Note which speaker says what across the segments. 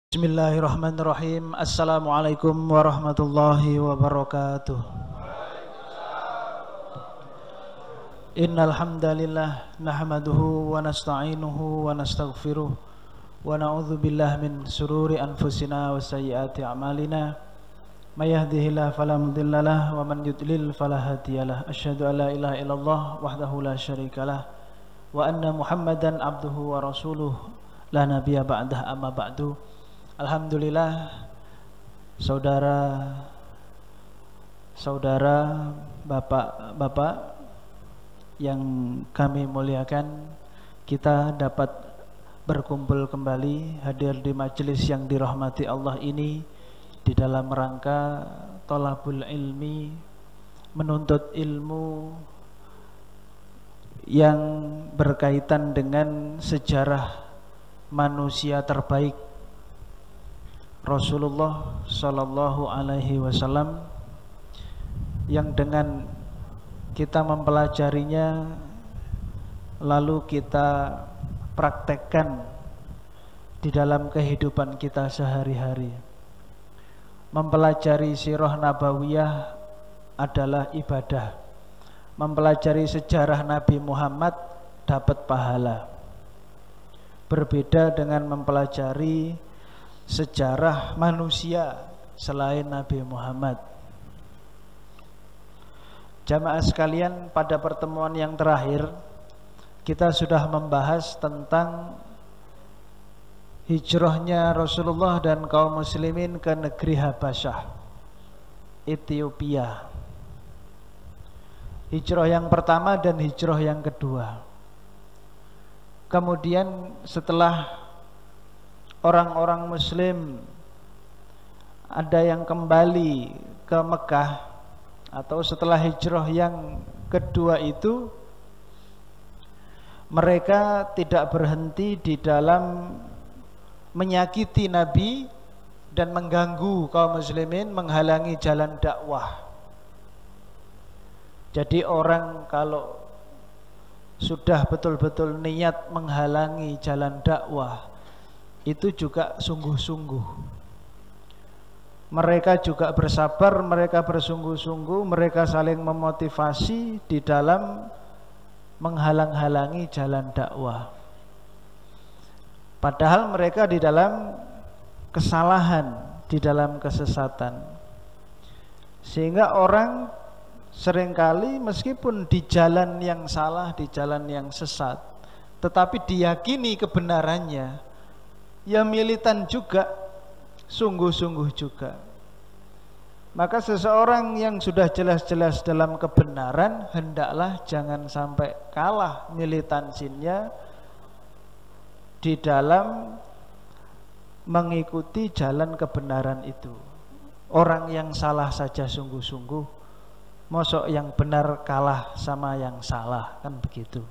Speaker 1: Bismillahirrahmanirrahim. Assalamualaikum warahmatullahi wabarakatuh. Innal hamdalillah nahmaduhu wa nasta'inuhu wa nastaghfiruh wa na'udzu billahi min sururi anfusina wa sayyiati a'malina. May yahdihillahu fala mudhillalah wa man yudlil fala hadiyalah. Asyhadu an la ilaha illallah wahdahu la syarikalah wa anna Muhammadan abduhu wa rasuluh la nabiyya ba'dah amma ba'du. Alhamdulillah, saudara-saudara, bapak-bapak yang kami muliakan, kita dapat berkumpul kembali hadir di majelis yang dirahmati Allah ini di dalam rangka thalabul ilmi, menuntut ilmu yang berkaitan dengan sejarah manusia terbaik Rasulullah Sallallahu Alaihi Wasallam, yang dengan kita mempelajarinya lalu kita praktekkan di dalam kehidupan kita sehari-hari. Mempelajari sirah nabawiyah adalah ibadah. Mempelajari sejarah Nabi Muhammad dapat pahala. Berbeda dengan mempelajari sejarah manusia selain Nabi Muhammad. Jamaah sekalian, pada pertemuan yang terakhir kita sudah membahas tentang hijrahnya Rasulullah dan kaum muslimin ke negeri Habasyah, Ethiopia. Hijrah yang pertama dan hijrah yang kedua. Kemudian setelah orang-orang muslim ada yang kembali ke Mekah, atau setelah hijrah yang kedua itu, mereka tidak berhenti di dalam menyakiti Nabi dan mengganggu kaum muslimin, menghalangi jalan dakwah. Jadi orang kalau sudah betul-betul niat menghalangi jalan dakwah, itu juga sungguh-sungguh. Mereka juga bersabar, mereka bersungguh-sungguh, mereka saling memotivasi di dalam menghalang-halangi jalan dakwah. Padahal mereka di dalam kesalahan, di dalam kesesatan. Sehingga orang seringkali meskipun di jalan yang salah, di jalan yang sesat, tetapi diyakini kebenarannya, ya militan juga, sungguh-sungguh juga. Maka seseorang yang sudah jelas-jelas dalam kebenaran, hendaklah jangan sampai kalah militansinya di dalam mengikuti jalan kebenaran itu. Orang yang salah saja sungguh-sungguh, mosok yang benar kalah sama yang salah, kan begitu.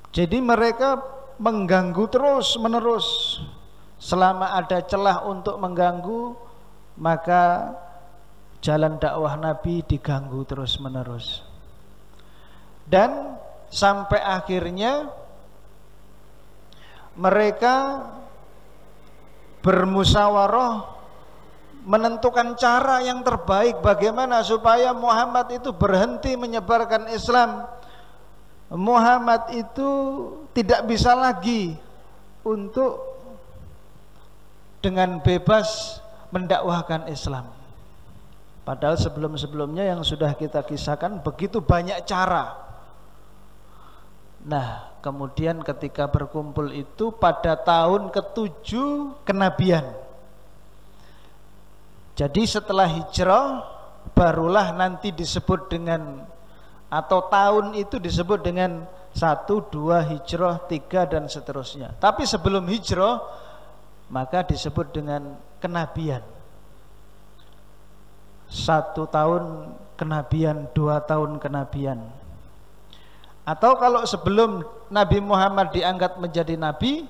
Speaker 1: Jadi mereka mengganggu terus menerus. Selama ada celah untuk mengganggu, maka jalan dakwah Nabi diganggu terus menerus. Dan sampai akhirnya mereka bermusyawarah menentukan cara yang terbaik bagaimana supaya Muhammad itu berhenti menyebarkan Islam. Muhammad itu tidak bisa lagi untuk dengan bebas mendakwahkan Islam. Padahal sebelum-sebelumnya yang sudah kita kisahkan begitu banyak cara. Nah, kemudian ketika berkumpul itu pada tahun ke-7 kenabian. Jadi setelah hijrah barulah nanti disebut dengan, atau tahun itu disebut dengan 1, 2, hijrah, 3 dan seterusnya. Tapi sebelum hijrah maka disebut dengan kenabian. 1 tahun kenabian, 2 tahun kenabian. Atau kalau sebelum Nabi Muhammad diangkat menjadi nabi,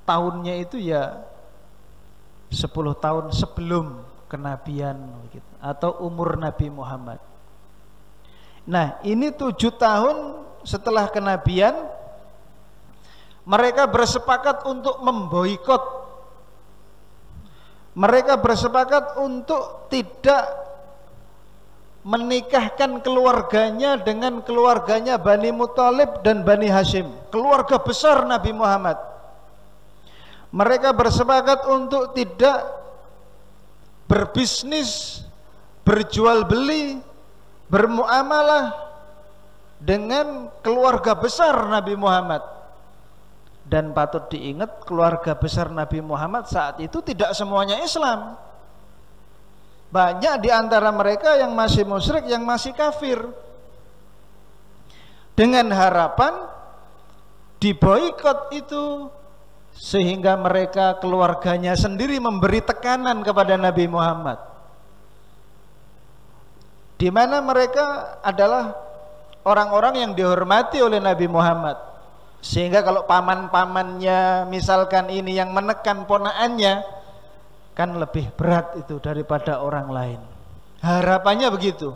Speaker 1: tahunnya itu ya 10 tahun sebelum kenabian, atau umur Nabi Muhammad. Nah, ini 7 tahun setelah kenabian, mereka bersepakat untuk memboikot Mereka bersepakat untuk tidak menikahkan keluarganya dengan keluarganya Bani Muthalib dan Bani Hashim, keluarga besar Nabi Muhammad. Mereka bersepakat untuk tidak berbisnis, berjual beli, bermuamalah dengan keluarga besar Nabi Muhammad. Dan patut diingat, keluarga besar Nabi Muhammad saat itu tidak semuanya Islam. Banyak di antara mereka yang masih musyrik, yang masih kafir. Dengan harapan diboikot itu, sehingga mereka keluarganya sendiri memberi tekanan kepada Nabi Muhammad, di mana mereka adalah orang-orang yang dihormati oleh Nabi Muhammad. Sehingga kalau paman-pamannya misalkan ini yang menekan ponaannya, kan lebih berat itu daripada orang lain. Harapannya begitu,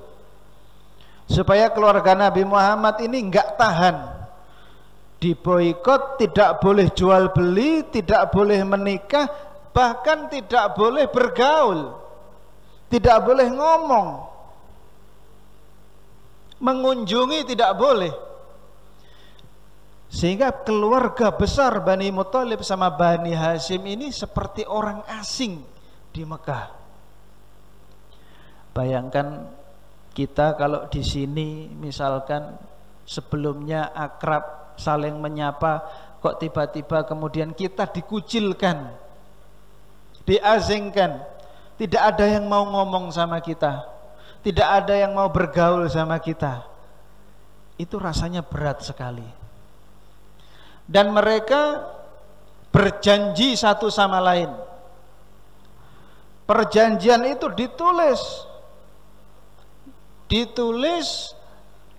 Speaker 1: supaya keluarga Nabi Muhammad ini enggak tahan, diboikot, tidak boleh jual beli, tidak boleh menikah, bahkan tidak boleh bergaul, tidak boleh ngomong, mengunjungi tidak boleh. Sehingga keluarga besar Bani Muthalib sama Bani Hashim ini seperti orang asing di Mekah. Bayangkan kita kalau di sini misalkan sebelumnya akrab, saling menyapa, kok tiba-tiba kemudian kita dikucilkan, diasingkan, tidak ada yang mau ngomong sama kita, tidak ada yang mau bergaul sama kita. Itu rasanya berat sekali. Dan mereka berjanji satu sama lain. Perjanjian itu ditulis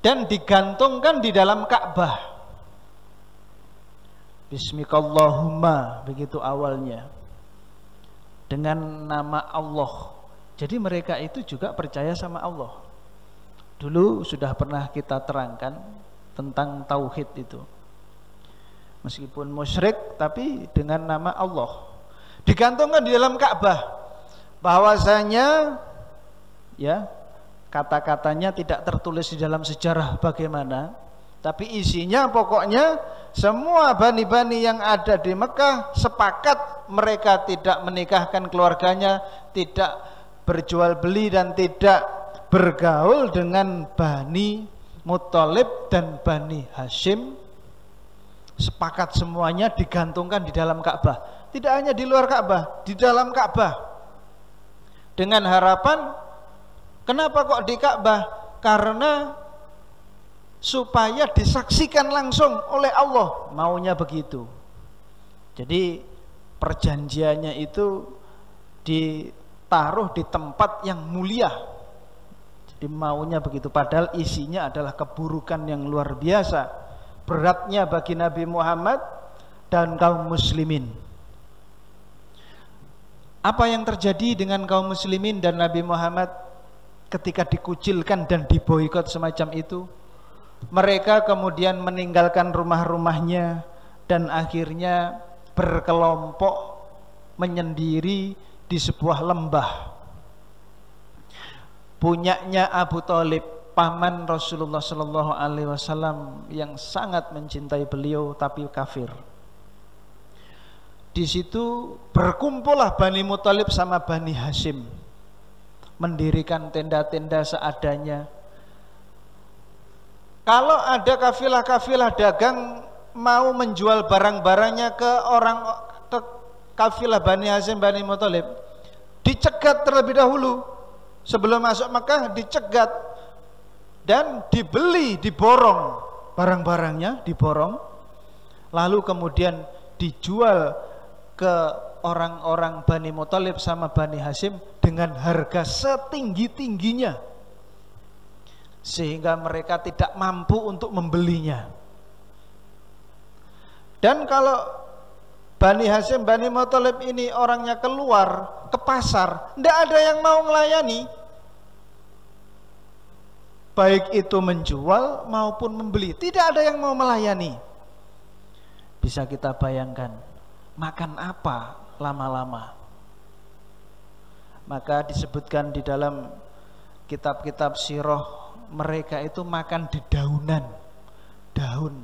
Speaker 1: dan digantungkan di dalam Ka'bah. Bismikallahumma, begitu awalnya, dengan nama Allah. Jadi mereka itu juga percaya sama Allah. Dulu sudah pernah kita terangkan tentang tauhid itu. Meskipun musyrik tapi dengan nama Allah, digantungkan di dalam Ka'bah. Bahwasanya ya, kata-katanya tidak tertulis di dalam sejarah bagaimana, tapi isinya pokoknya semua bani-bani yang ada di Mekah sepakat mereka tidak menikahkan keluarganya, tidak berjual beli dan tidak bergaul dengan Bani Muthalib dan Bani Hashim. Sepakat semuanya digantungkan di dalam Ka'bah. Tidak hanya di luar Ka'bah, di dalam Ka'bah. Dengan harapan, kenapa kok di Ka'bah? Karena supaya disaksikan langsung oleh Allah, maunya begitu. Jadi perjanjiannya itu ditaruh di tempat yang mulia. Jadi maunya begitu, padahal isinya adalah keburukan yang luar biasa. Beratnya bagi Nabi Muhammad dan kaum muslimin. Apa yang terjadi dengan kaum muslimin dan Nabi Muhammad ketika dikucilkan dan diboikot semacam itu? Mereka kemudian meninggalkan rumah-rumahnya dan akhirnya berkelompok menyendiri di sebuah lembah. Punyanya Abu Thalib, paman Rasulullah Sallallahu Alaihi Wasallam, yang sangat mencintai beliau tapi kafir. Di situ berkumpullah Bani Muthalib sama Bani Hashim, mendirikan tenda-tenda seadanya. Kalau ada kafilah-kafilah dagang mau menjual barang-barangnya ke kafilah Bani Hashim, Bani Muthalib, dicegat terlebih dahulu. Sebelum masuk Mekah dicegat dan dibeli, diborong barang-barangnya, diborong, lalu kemudian dijual ke orang-orang Bani Muthalib sama Bani Hashim dengan harga setinggi-tingginya, sehingga mereka tidak mampu untuk membelinya. Dan kalau Bani Hashim, Bani Muthalib ini orangnya keluar ke pasar, tidak ada yang mau melayani, baik itu menjual maupun membeli, tidak ada yang mau melayani. Bisa kita bayangkan makan apa lama-lama. Maka disebutkan di dalam kitab-kitab sirah, mereka itu makan dedaunan, daun.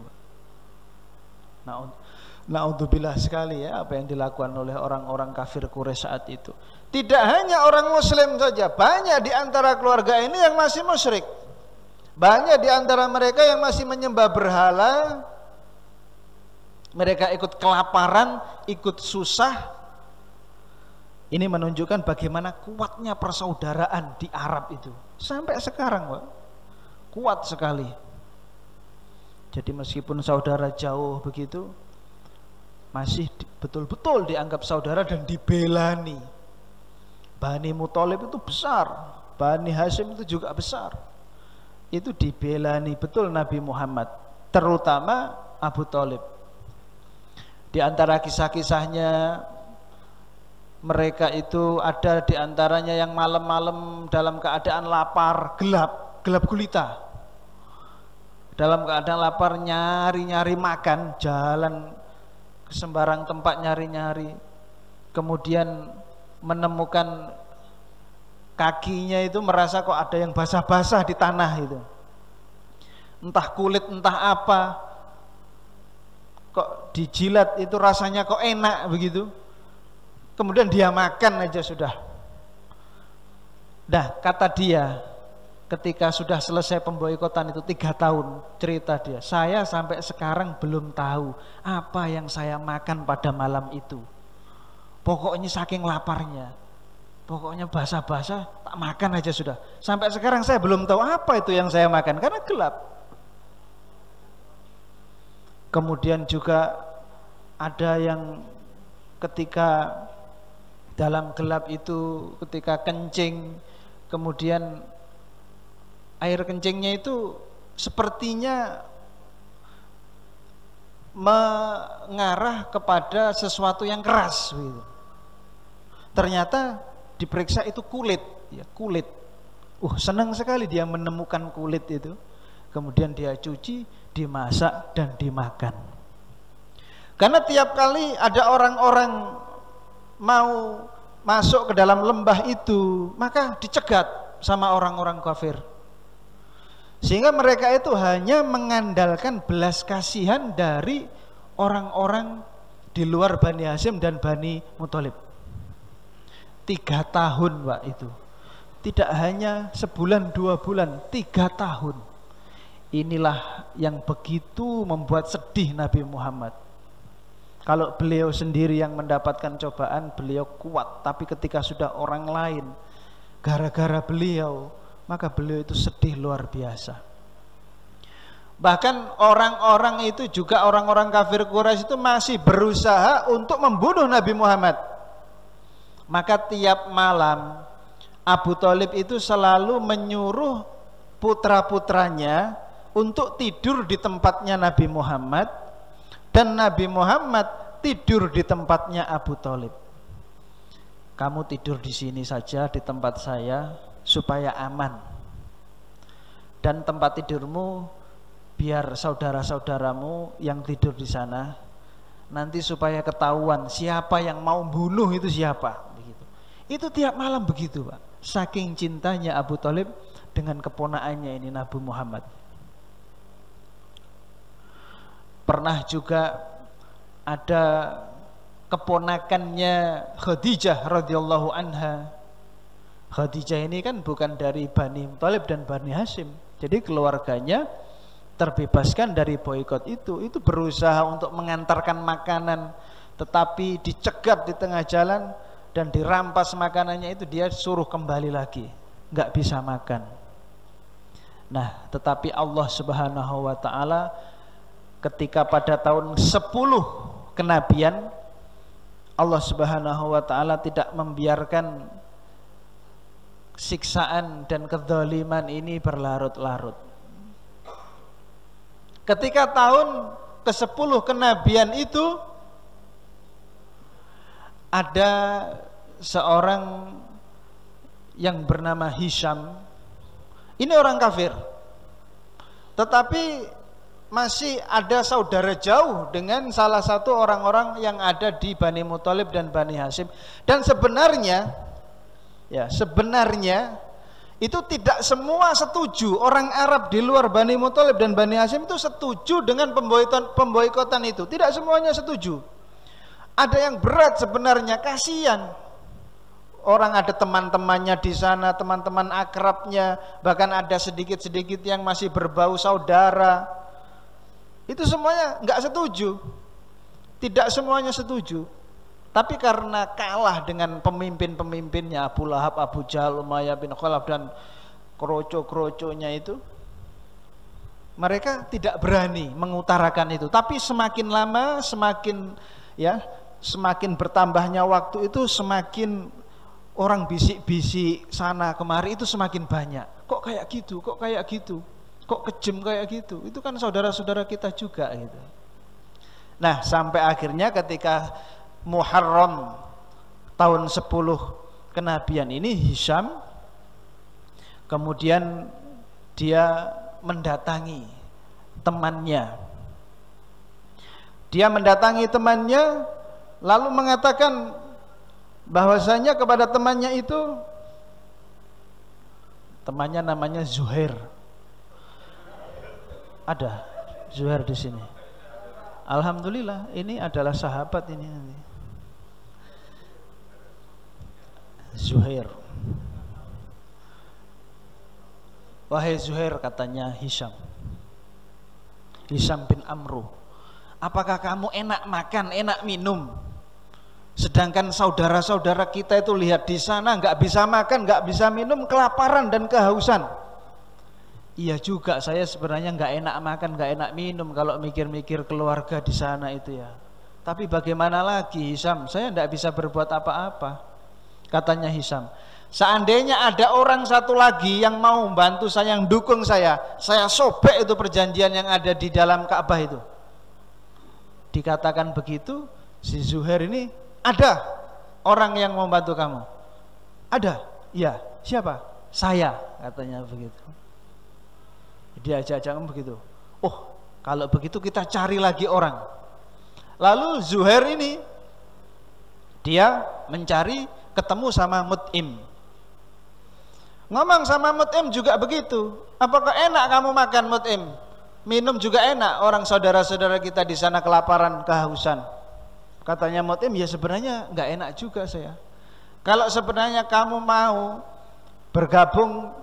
Speaker 1: Naudzubillah sekali ya apa yang dilakukan oleh orang-orang kafir Quraisy saat itu. Tidak hanya orang muslim saja, banyak di antara keluarga ini yang masih musyrik. Banyak di antara mereka yang masih menyembah berhala. Mereka ikut kelaparan, ikut susah. Ini menunjukkan bagaimana kuatnya persaudaraan di Arab itu. Sampai sekarang, Pak, kuat sekali. Jadi meskipun saudara jauh begitu, masih betul-betul dianggap saudara dan dibelani. Bani Muthalib itu besar, Bani Hashim itu juga besar. Itu dibelani betul Nabi Muhammad, terutama Abu Thalib. Di antara kisah-kisahnya, mereka itu ada di antaranya yang malam-malam dalam keadaan lapar, gelap gulita. Dalam keadaan lapar nyari-nyari makan, jalan ke sembarang tempat nyari-nyari. Kemudian menemukan kakinya itu merasa kok ada yang basah-basah di tanah itu. Entah kulit, entah apa. Kok dijilat itu rasanya kok enak begitu. Kemudian dia makan aja sudah. Nah, kata dia ketika sudah selesai pemboikotan itu 3 tahun, cerita dia, saya sampai sekarang belum tahu apa yang saya makan pada malam itu. Pokoknya saking laparnya, pokoknya basah-basah tak makan aja sudah. Sampai sekarang saya belum tahu apa itu yang saya makan karena gelap. Kemudian juga ada yang ketika dalam gelap itu, ketika kencing, kemudian air kencingnya itu sepertinya mengarah kepada sesuatu yang keras gitu. Ternyata diperiksa itu kulit, ya, kulit. Senang sekali dia menemukan kulit itu. Kemudian dia cuci, dimasak dan dimakan. Karena tiap kali ada orang-orang mau masuk ke dalam lembah itu, maka dicegat sama orang-orang kafir. Sehingga mereka itu hanya mengandalkan belas kasihan dari orang-orang di luar Bani Hashim dan Bani Muthalib. 3 tahun, Pak, itu. Tidak hanya sebulan 2 bulan, 3 tahun. Inilah yang begitu membuat sedih Nabi Muhammad. Kalau beliau sendiri yang mendapatkan cobaan, beliau kuat. Tapi ketika sudah orang lain gara-gara beliau, maka beliau itu sedih luar biasa. Bahkan orang-orang itu juga, orang-orang kafir Quraisy itu masih berusaha untuk membunuh Nabi Muhammad. Maka tiap malam Abu Thalib itu selalu menyuruh putra-putranya untuk tidur di tempatnya Nabi Muhammad, dan Nabi Muhammad tidur di tempatnya Abu Thalib. Kamu tidur di sini saja di tempat saya supaya aman. Dan tempat tidurmu biar saudara-saudaramu yang tidur di sana, nanti supaya ketahuan siapa yang mau bunuh itu siapa. Begitu. Itu tiap malam begitu, Pak. Saking cintanya Abu Thalib dengan keponakannya ini Nabi Muhammad. Pernah juga ada keponakannya Khadijah radhiyallahu anha. Khadijah ini kan bukan dari Bani Thalib dan Bani Hashim. Jadi keluarganya terbebaskan dari boikot itu berusaha untuk mengantarkan makanan, tetapi dicegat di tengah jalan dan dirampas makanannya itu, dia suruh kembali lagi, nggak bisa makan. Nah, tetapi Allah Subhanahu wa taala ketika pada tahun 10 kenabian, Allah Subhanahu wa taala tidak membiarkan siksaan dan kezaliman ini berlarut-larut. Ketika tahun ke-10 kenabian itu, ada seorang yang bernama Hisham. Ini orang kafir, tetapi masih ada saudara jauh dengan salah satu orang-orang yang ada di Bani Muthalib dan Bani Hashim. Dan sebenarnya Ya, sebenarnya itu tidak semua setuju. Orang Arab di luar Bani Muthalib dan Bani Hashim itu setuju dengan pemboikotan itu. Tidak semuanya setuju. Ada yang berat sebenarnya, kasihan. Orang ada teman-temannya di sana, teman-teman akrabnya, bahkan ada sedikit-sedikit yang masih berbau saudara. Itu semuanya nggak setuju. Tidak semuanya setuju. Tapi karena kalah dengan pemimpin-pemimpinnya, Abu Lahab, Abu Jahal, Umayyah bin Khalaf dan kroco-kroconya itu, mereka tidak berani mengutarakan itu. Tapi semakin lama, semakin bertambahnya waktu itu, semakin orang bisik-bisik sana kemari itu semakin banyak. Kok kayak gitu? Kok kayak gitu? Kok kejem kayak gitu? Itu kan saudara-saudara kita juga gitu. Nah, sampai akhirnya ketika Muharram tahun 10 kenabian ini, Hisham kemudian dia mendatangi temannya. Dia mendatangi temannya lalu mengatakan bahwasanya kepada temannya itu, temannya namanya Zuhair. Ada Zuhair di sini. Alhamdulillah, ini adalah sahabat ini. Zuhair. Wahai Zuhair, katanya Hisham bin Amru, apakah kamu enak makan, enak minum, sedangkan saudara-saudara kita itu lihat di sana nggak bisa makan, nggak bisa minum, kelaparan dan kehausan. Iya juga, saya sebenarnya nggak enak makan, nggak enak minum kalau mikir-mikir keluarga di sana itu ya. Tapi bagaimana lagi Hisham, saya nggak bisa berbuat apa-apa. Katanya Hisham, seandainya ada orang satu lagi yang mau membantu saya, yang dukung saya sobek itu perjanjian yang ada di dalam Ka'bah itu. Dikatakan begitu, si Zuhair ini, ada orang yang mau membantu kamu? Ada? Ya, siapa? Saya, katanya begitu. Dia ajak-ajak begitu. Oh, kalau begitu kita cari lagi orang. Lalu Zuhair ini dia mencari, ketemu sama Mut'im. Ngomong sama Mut'im juga begitu. Apakah enak kamu makan, Mut'im? Minum juga enak. Orang saudara-saudara kita di sana kelaparan, kehausan. Katanya Mut'im, ya sebenarnya nggak enak juga saya. Kalau sebenarnya kamu mau bergabung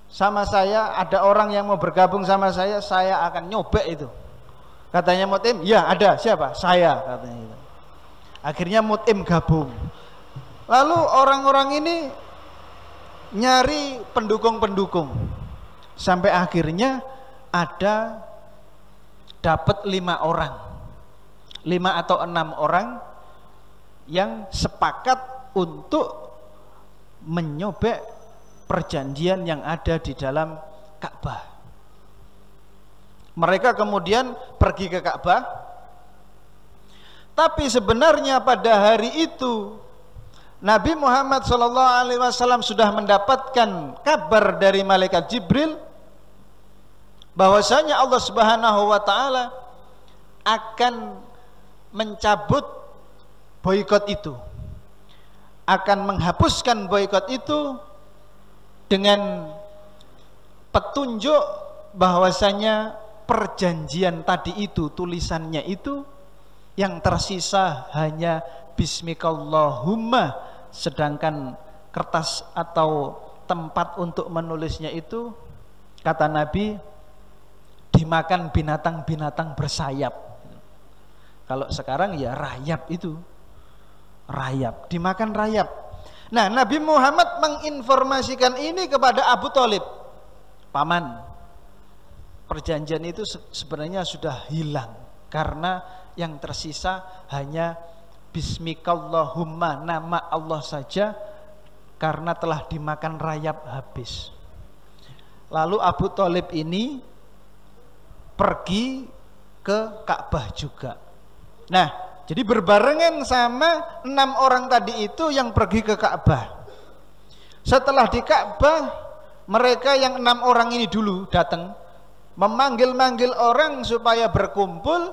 Speaker 1: sama saya, ada orang yang mau bergabung sama saya akan nyobek itu. Katanya Mut'im, ya ada, siapa? Saya, katanya itu. Akhirnya Mut'im gabung. Lalu orang-orang ini nyari pendukung-pendukung. Sampai akhirnya ada dapat 5 orang. 5 atau 6 orang yang sepakat untuk menyobek perjanjian yang ada di dalam Ka'bah. Mereka kemudian pergi ke Ka'bah. Tapi sebenarnya pada hari itu Nabi Muhammad SAW sudah mendapatkan kabar dari malaikat Jibril bahwasanya Allah Subhanahu wa taala akan mencabut boikot itu, akan menghapuskan boikot itu dengan petunjuk bahwasanya perjanjian tadi itu, tulisannya itu yang tersisa hanya bismikallahumma, sedangkan kertas atau tempat untuk menulisnya itu, kata Nabi, dimakan binatang-binatang bersayap. Kalau sekarang ya rayap, itu rayap, dimakan rayap. Nah, Nabi Muhammad menginformasikan ini kepada Abu Thalib. Paman, perjanjian itu sebenarnya sudah hilang, karena yang tersisa hanya bismikallahumma, nama Allah saja, karena telah dimakan rayap habis. Lalu Abu Thalib ini pergi ke Ka'bah juga. Nah, jadi berbarengan sama 6 orang tadi itu yang pergi ke Ka'bah. Setelah di Ka'bah, mereka yang 6 orang ini dulu datang, memanggil-manggil orang supaya berkumpul,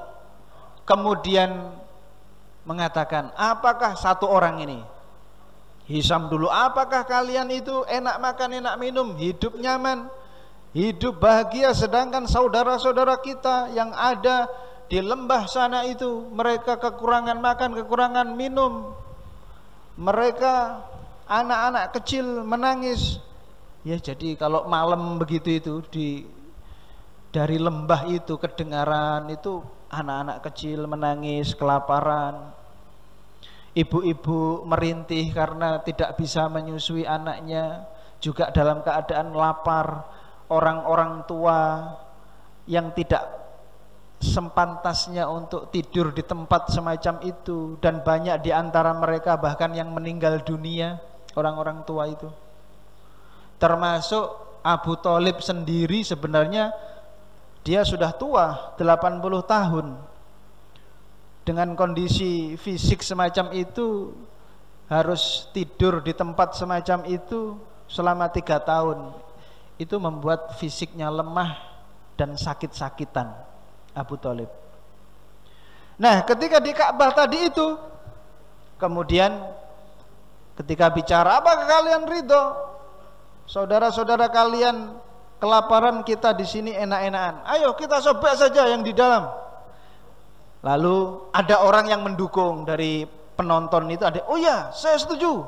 Speaker 1: kemudian mengatakan, apakah satu orang ini Hisam dulu, apakah kalian itu enak makan, enak minum, hidup nyaman, hidup bahagia, sedangkan saudara-saudara kita yang ada di lembah sana itu mereka kekurangan makan, kekurangan minum, mereka anak-anak kecil menangis. Ya, jadi kalau malam begitu itu dari lembah itu kedengaran itu anak-anak kecil menangis kelaparan, ibu-ibu merintih karena tidak bisa menyusui anaknya, juga dalam keadaan lapar, orang-orang tua yang tidak sempantasnya untuk tidur di tempat semacam itu, dan banyak di antara mereka bahkan yang meninggal dunia, orang-orang tua itu. Termasuk Abu Thalib sendiri, sebenarnya dia sudah tua, 80 tahun. Dengan kondisi fisik semacam itu, harus tidur di tempat semacam itu selama 3 tahun. Itu membuat fisiknya lemah dan sakit-sakitan Abu Thalib. Nah, ketika di Ka'bah tadi itu, kemudian ketika bicara, apakah kalian ridho? Saudara-saudara kalian kelaparan, kita di sini enak-enakan. Ayo kita sobek saja yang di dalam. Lalu ada orang yang mendukung dari penonton itu, ada, oh ya saya setuju.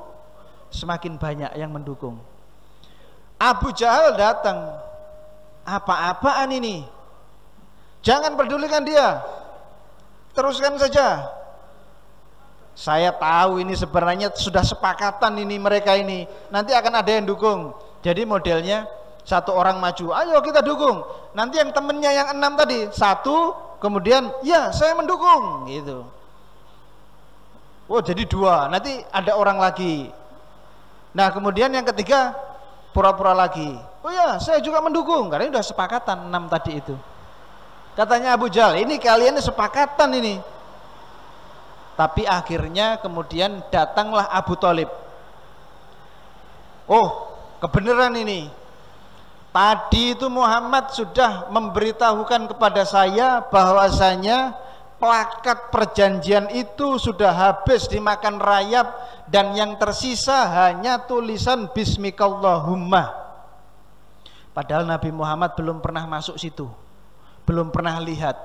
Speaker 1: Semakin banyak yang mendukung. Abu Jahal datang, apa-apaan ini? Jangan pedulikan dia, teruskan saja. Saya tahu ini sebenarnya sudah sepakatan ini mereka ini, nanti akan ada yang dukung. Jadi modelnya satu orang maju, ayo kita dukung. Nanti yang temennya yang 6 tadi, satu, kemudian ya saya mendukung gitu. Oh jadi 2, nanti ada orang lagi. Nah kemudian yang ketiga pura-pura lagi, oh ya saya juga mendukung, karena ini sudah sepakatan 6 tadi itu. Katanya Abu Jahal, ini kalian sepakatan ini. Tapi akhirnya kemudian datanglah Abu Thalib. Oh kebenaran ini, tadi itu Muhammad sudah memberitahukan kepada saya bahwasanya plakat perjanjian itu sudah habis dimakan rayap, dan yang tersisa hanya tulisan Bismikallahumma. Padahal Nabi Muhammad belum pernah masuk situ, belum pernah lihat,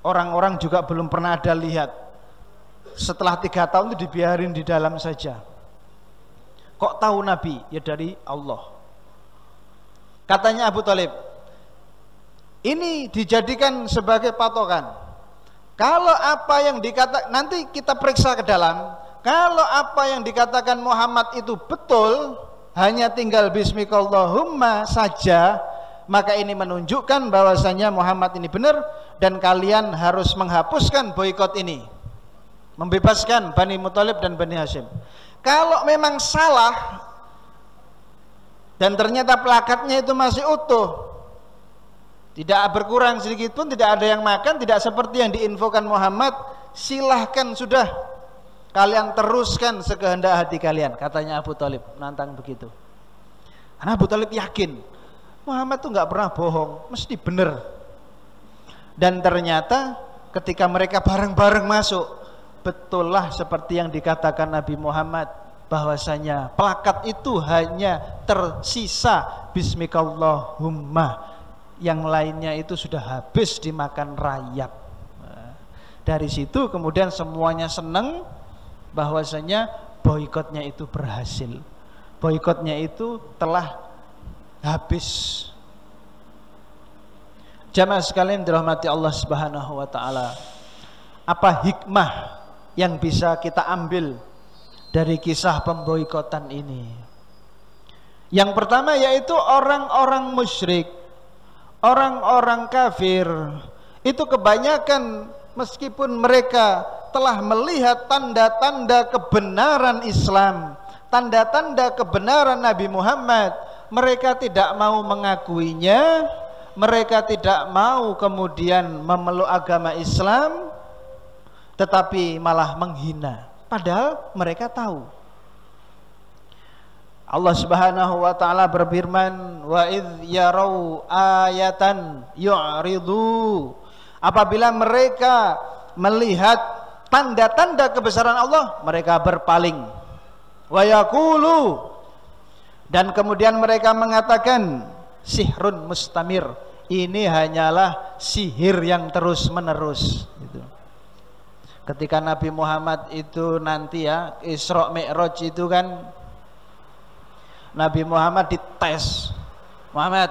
Speaker 1: orang-orang juga belum pernah ada lihat. Setelah 3 tahun itu dibiarin di dalam saja. Kok tahu Nabi? Ya dari Allah. Katanya Abu Thalib, ini dijadikan sebagai patokan. Kalau apa yang dikatakan, nanti kita periksa ke dalam, kalau apa yang dikatakan Muhammad itu betul, hanya tinggal Bismikallahumma saja, maka ini menunjukkan bahwasanya Muhammad ini benar, dan kalian harus menghapuskan boikot ini, membebaskan Bani Muthalib dan Bani Hashim. Kalau memang salah dan ternyata plakatnya itu masih utuh, tidak berkurang sedikit pun, tidak ada yang makan, tidak seperti yang diinfokan Muhammad, silahkan sudah, kalian teruskan sekehendak hati kalian, katanya Abu Thalib, nantang begitu. Karena Abu Thalib yakin Muhammad tuh nggak pernah bohong, mesti benar. Dan ternyata ketika mereka bareng-bareng masuk, betullah seperti yang dikatakan Nabi Muhammad, bahwasanya plakat itu hanya tersisa Bismikallahumma, yang lainnya itu sudah habis dimakan rayap. Dari situ kemudian semuanya senang bahwasanya boikotnya itu berhasil, boikotnya itu telah habis. Jamaah sekalian dirahmati Allah Subhanahu wa taala, apa hikmah yang bisa kita ambil dari kisah pemboikotan ini? Yang pertama yaitu orang-orang musyrik, orang-orang kafir itu kebanyakan, meskipun mereka telah melihat tanda-tanda kebenaran Islam, tanda-tanda kebenaran Nabi Muhammad, mereka tidak mau mengakuinya, mereka tidak mau kemudian memeluk agama Islam, tetapi malah menghina, padahal mereka tahu. Allah Subhanahu wa taala berfirman, wa idz yarau ayatan yu'ridu, apabila mereka melihat tanda-tanda kebesaran Allah, mereka berpaling. Wa yaqulu, dan kemudian mereka mengatakan sihrun mustamir, ini hanyalah sihir yang terus menerus gitu. Ketika Nabi Muhammad itu nanti ya Isra Mi'raj itu kan Nabi Muhammad dites, Muhammad,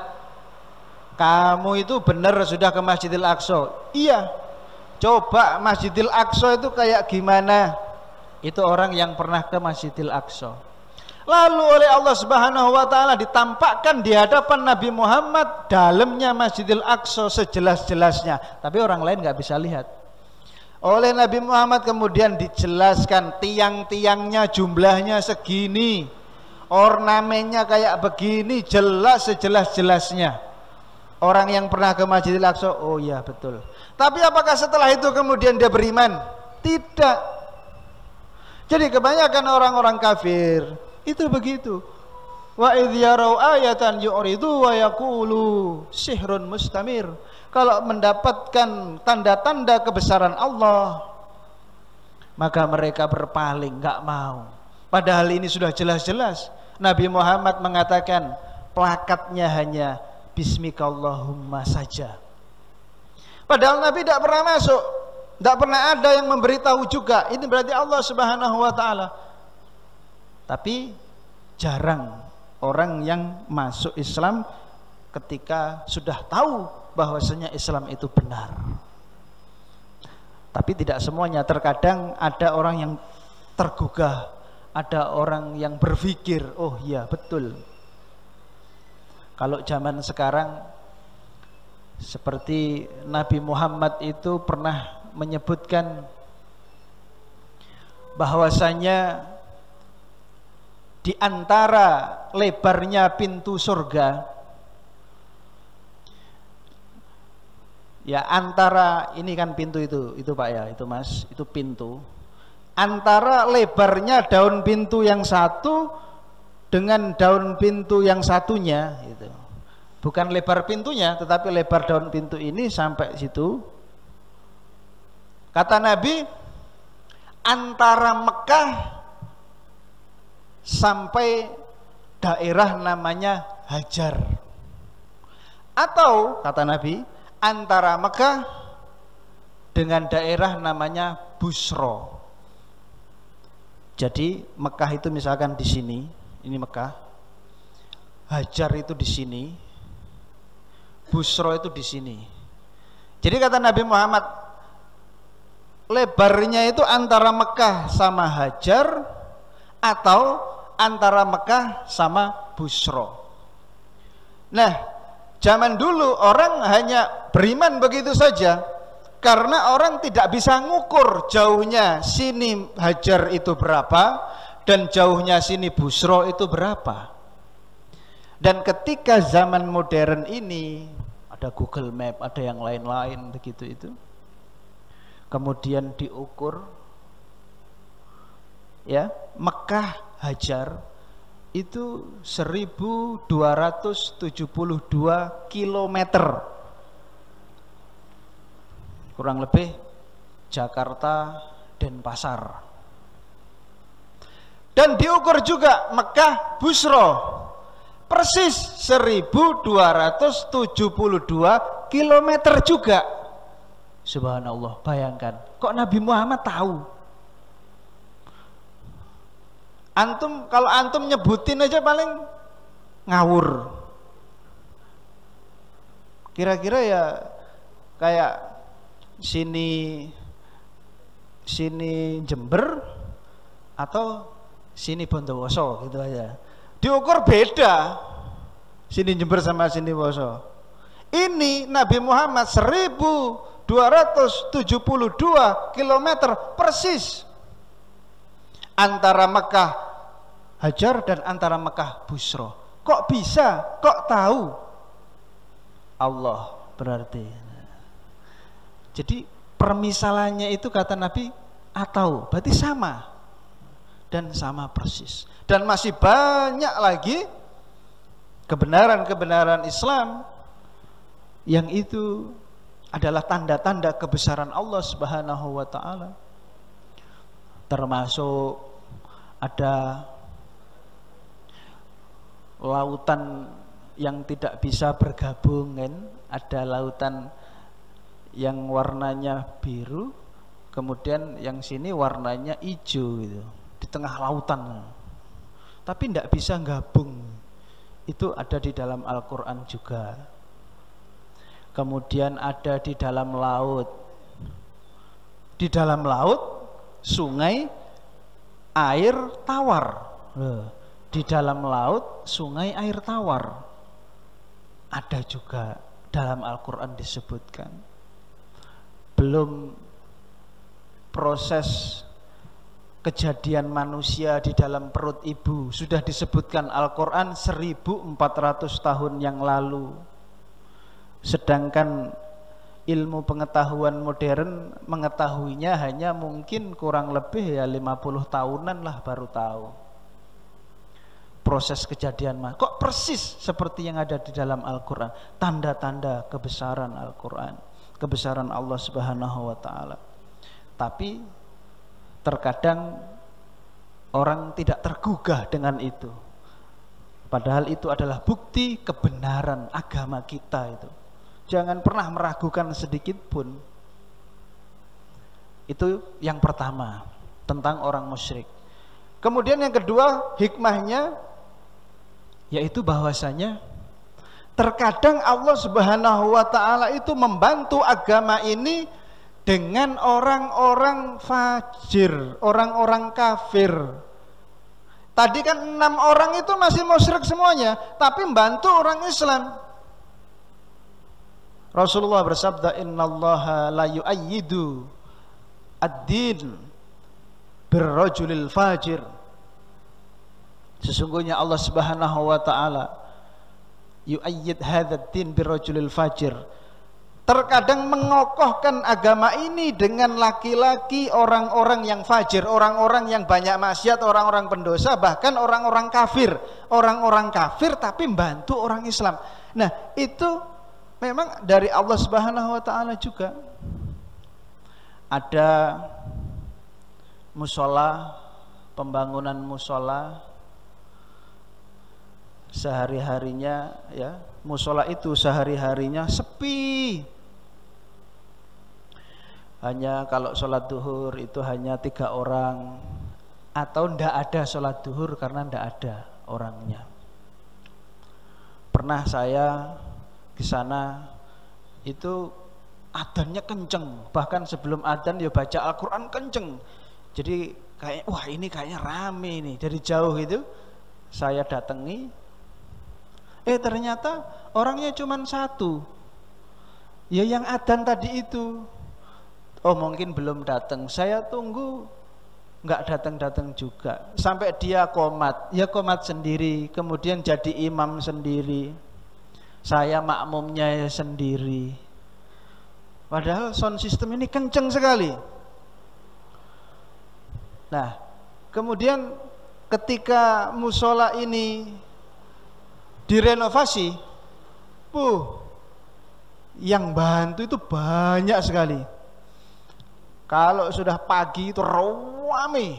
Speaker 1: kamu itu benar sudah ke Masjidil Aqsa? Iya. Coba Masjidil Aqsa itu kayak gimana? Itu orang yang pernah ke Masjidil Aqsa. Lalu oleh Allah Subhanahu wa taala ditampakkan di hadapan Nabi Muhammad dalamnya Masjidil Aqsa sejelas-jelasnya, tapi orang lain nggak bisa lihat. Oleh Nabi Muhammad kemudian dijelaskan tiang-tiangnya jumlahnya segini, ornamennya kayak begini, jelas sejelas-jelasnya. Orang yang pernah ke Masjidil Aqsa, oh iya betul. Tapi apakah setelah itu kemudian dia beriman? Tidak. Jadi kebanyakan orang-orang kafir itu begitu. Wa idh yarau ayatan yu'ridu wa yaqulu sihrun mustamir. Kalau mendapatkan tanda-tanda kebesaran Allah, maka mereka berpaling, nggak mau. Padahal ini sudah jelas-jelas. Nabi Muhammad mengatakan plakatnya hanya Bismikallahumma saja. Padahal Nabi tidak pernah masuk, tidak pernah ada yang memberitahu juga. Ini berarti Allah Subhanahu wa taala. Tapi jarang orang yang masuk Islam ketika sudah tahu bahwasanya Islam itu benar. Tapi tidak semuanya, terkadang ada orang yang tergugah, ada orang yang berpikir, oh iya betul. Kalau zaman sekarang seperti Nabi Muhammad itu pernah menyebutkan bahwasanya di antara lebarnya pintu surga, ya antara ini kan pintu itu Pak ya, itu Mas, itu pintu. Antara lebarnya daun pintu yang satu dengan daun pintu yang satunya itu. Bukan lebar pintunya, tetapi lebar daun pintu ini sampai situ. Kata Nabi, antara Mekah sampai daerah namanya Hajar. Atau kata Nabi, antara Mekah dengan daerah namanya Busro. Jadi Mekah itu misalkan di sini, ini Mekah, Hajar itu di sini, Busro itu di sini. Jadi kata Nabi Muhammad, lebarnya itu antara Mekah sama Hajar atau antara Mekah sama Busro. Nah, zaman dulu orang hanya beriman begitu saja karena orang tidak bisa ngukur jauhnya sini Hajar itu berapa dan jauhnya sini Busro itu berapa. Dan ketika zaman modern ini ada Google Map, ada yang lain-lain begitu itu, kemudian diukur ya, Mekah Hajar itu 1272 kilometer, kurang lebih Jakarta Denpasar. Dan diukur juga Mekah Busro persis 1272 kilometer juga. Subhanallah, bayangkan, kok Nabi Muhammad tahu? Antum, kalau antum nyebutin aja paling ngawur. Kira-kira ya kayak sini Jember atau sini Bondowoso gitu aja. Diukur beda sini Jember sama sini Woso. Ini Nabi Muhammad 1272 kilometer persis antara Mekah Hajar dan antara Mekah Busro. Kok bisa? Kok tahu? Allah berarti. Jadi permisalannya itu kata Nabi atau berarti sama dan sama persis. Dan masih banyak lagi kebenaran-kebenaran Islam yang itu adalah tanda-tanda kebesaran Allah Subhanahu wa taala. Termasuk ada lautan yang tidak bisa bergabung kan, ada lautan yang warnanya biru, kemudian yang sini warnanya hijau gitu, di tengah lautan, tapi tidak bisa gabung. Itu ada di dalam Al-Quran juga. Kemudian ada di dalam laut. Di dalam laut sungai air tawar. Di dalam laut sungai air tawar. Ada juga dalam Al-Quran disebutkan. Belum proses kejadian manusia di dalam perut ibu, sudah disebutkan Al-Quran 1400 tahun yang lalu. Sedangkan ilmu pengetahuan modern mengetahuinya hanya mungkin kurang lebih ya 50 tahunan lah baru tahu proses kejadian. Kok persis seperti yang ada di dalam Al-Quran, tanda-tanda kebesaran Al-Quran, kebesaran Allah Subhanahu wa ta'ala. Tapi terkadang orang tidak tergugah dengan itu, padahal itu adalah bukti kebenaran agama kita. Itu jangan pernah meragukan sedikit pun. Itu yang pertama tentang orang musyrik. Kemudian yang kedua, hikmahnya yaitu bahwasanya terkadang Allah Subhanahu wa ta'ala itu membantu agama ini dengan orang-orang fajir, orang-orang kafir. Tadi kan 6 orang itu masih musyrik semuanya, tapi membantu orang Islam. Rasulullah bersabda, innallaha la yu'ayyidu ad-din birrajulil fajir. Sesungguhnya Allah Subhanahu wa ta'ala yu'ayyid hadzal din birrajulil fajir, terkadang mengokohkan agama ini dengan laki-laki orang-orang yang fajir, orang-orang yang banyak maksiat, orang-orang pendosa, bahkan orang-orang kafir. Orang-orang kafir tapi membantu orang Islam. Nah, itu memang dari Allah Subhanahu wa ta'ala juga. Ada musola, pembangunan musola, sehari-harinya ya, musola itu sehari-harinya sepi. Hanya kalau sholat duhur itu hanya 3 orang, atau ndak ada sholat duhur karena ndak ada orangnya. Pernah saya di sana itu adzannya kenceng, bahkan sebelum adzan ya baca Al-Quran kenceng. Jadi kayak wah ini kayaknya rame nih. Dari jauh itu saya datangi, ternyata orangnya cuma 1. Ya yang adzan tadi itu. Oh mungkin belum datang. Saya tunggu nggak datang-datang juga. Sampai dia qomat, ya qomat sendiri, kemudian jadi imam sendiri. Saya makmumnya sendiri. Padahal sound system ini kenceng sekali. Nah, kemudian ketika musola ini direnovasi, yang bantu itu banyak sekali. Kalau sudah pagi itu ramai,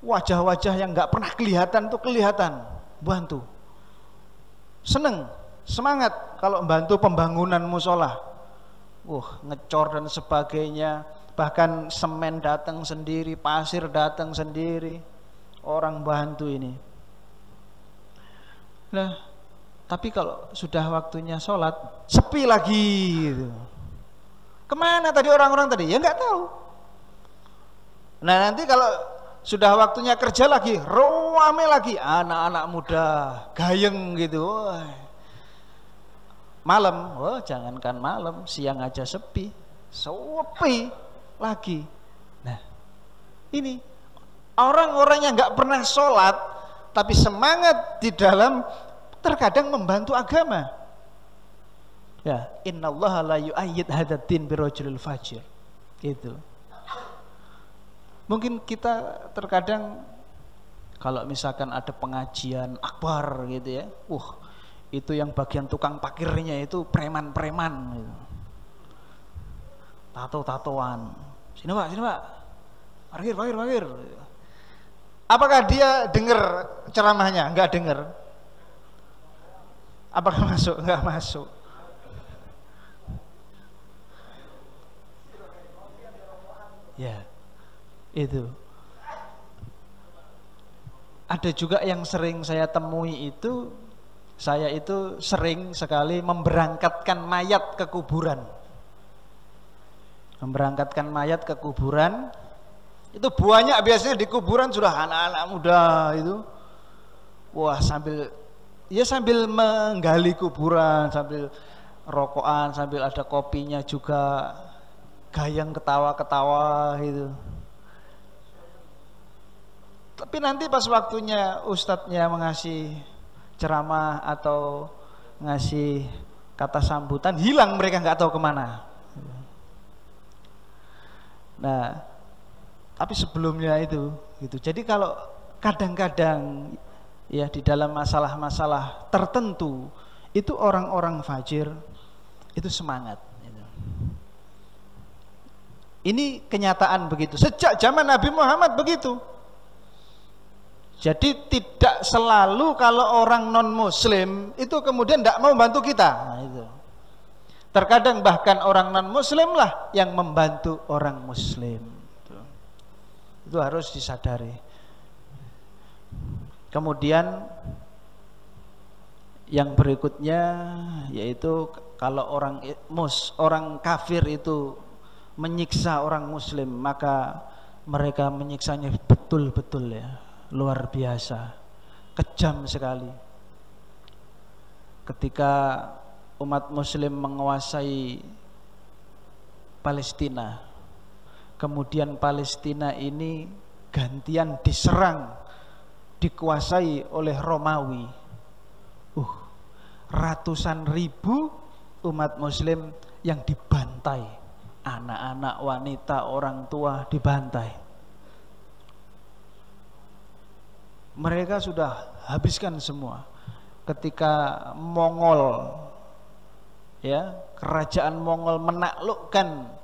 Speaker 1: wajah-wajah yang nggak pernah kelihatan tuh kelihatan, bantu. Seneng, semangat kalau bantu pembangunan musola. Ngecor dan sebagainya, bahkan semen datang sendiri, pasir datang sendiri, orang bantu ini. Nah, tapi kalau sudah waktunya sholat, sepi lagi gitu. Kemana tadi orang-orang tadi? Ya nggak tahu. Nah nanti kalau sudah waktunya kerja lagi, ramai lagi, anak-anak muda, gayeng gitu. Malam, jangankan malam, siang aja sepi lagi. Nah, ini orang-orang yang nggak pernah sholat, tapi semangat di dalam terkadang membantu agama. Ya, innallaha la yu'ayyid hadzal din birrajulil fajir. Itu. Mungkin kita terkadang kalau misalkan ada pengajian akbar gitu ya, itu yang bagian tukang parkirnya itu preman-preman gitu. Tato-tatoan. Sini Pak. Parkir. Apakah dia dengar ceramahnya? Enggak dengar. Apakah masuk? Enggak masuk. Ya, itu. Ada juga yang sering saya temui itu, saya itu sering sekali memberangkatkan mayat ke kuburan. Memberangkatkan mayat ke kuburan, itu banyak biasanya di kuburan sudah anak-anak muda itu. Wah, sambil menggali kuburan, sambil rokokan, sambil ada kopinya juga, gayang ketawa-ketawa gitu. Tapi nanti pas waktunya ustadznya mengasih ceramah atau ngasih kata sambutan, hilang, mereka nggak tahu kemana. Nah, tapi sebelumnya itu gitu. Jadi kalau kadang-kadang ya di dalam masalah-masalah tertentu itu orang-orang fajir itu semangat gitu. Ini kenyataan begitu. Sejak zaman Nabi Muhammad begitu. Jadi tidak selalu kalau orang non muslim itu kemudian tidak mau bantu kita. Nah, itu. Terkadang bahkan orang non muslim lah yang membantu orang muslim. Itu harus disadari. Kemudian yang berikutnya yaitu kalau orang kafir itu menyiksa orang muslim, maka mereka menyiksanya betul-betul ya. Luar biasa, kejam sekali. Ketika umat muslim menguasai Palestina, kemudian Palestina ini gantian diserang, dikuasai oleh Romawi. Ratusan ribu umat muslim yang dibantai, anak-anak, wanita, orang tua dibantai. Mereka sudah habiskan semua. Ketika Mongol, ya, kerajaan Mongol menaklukkan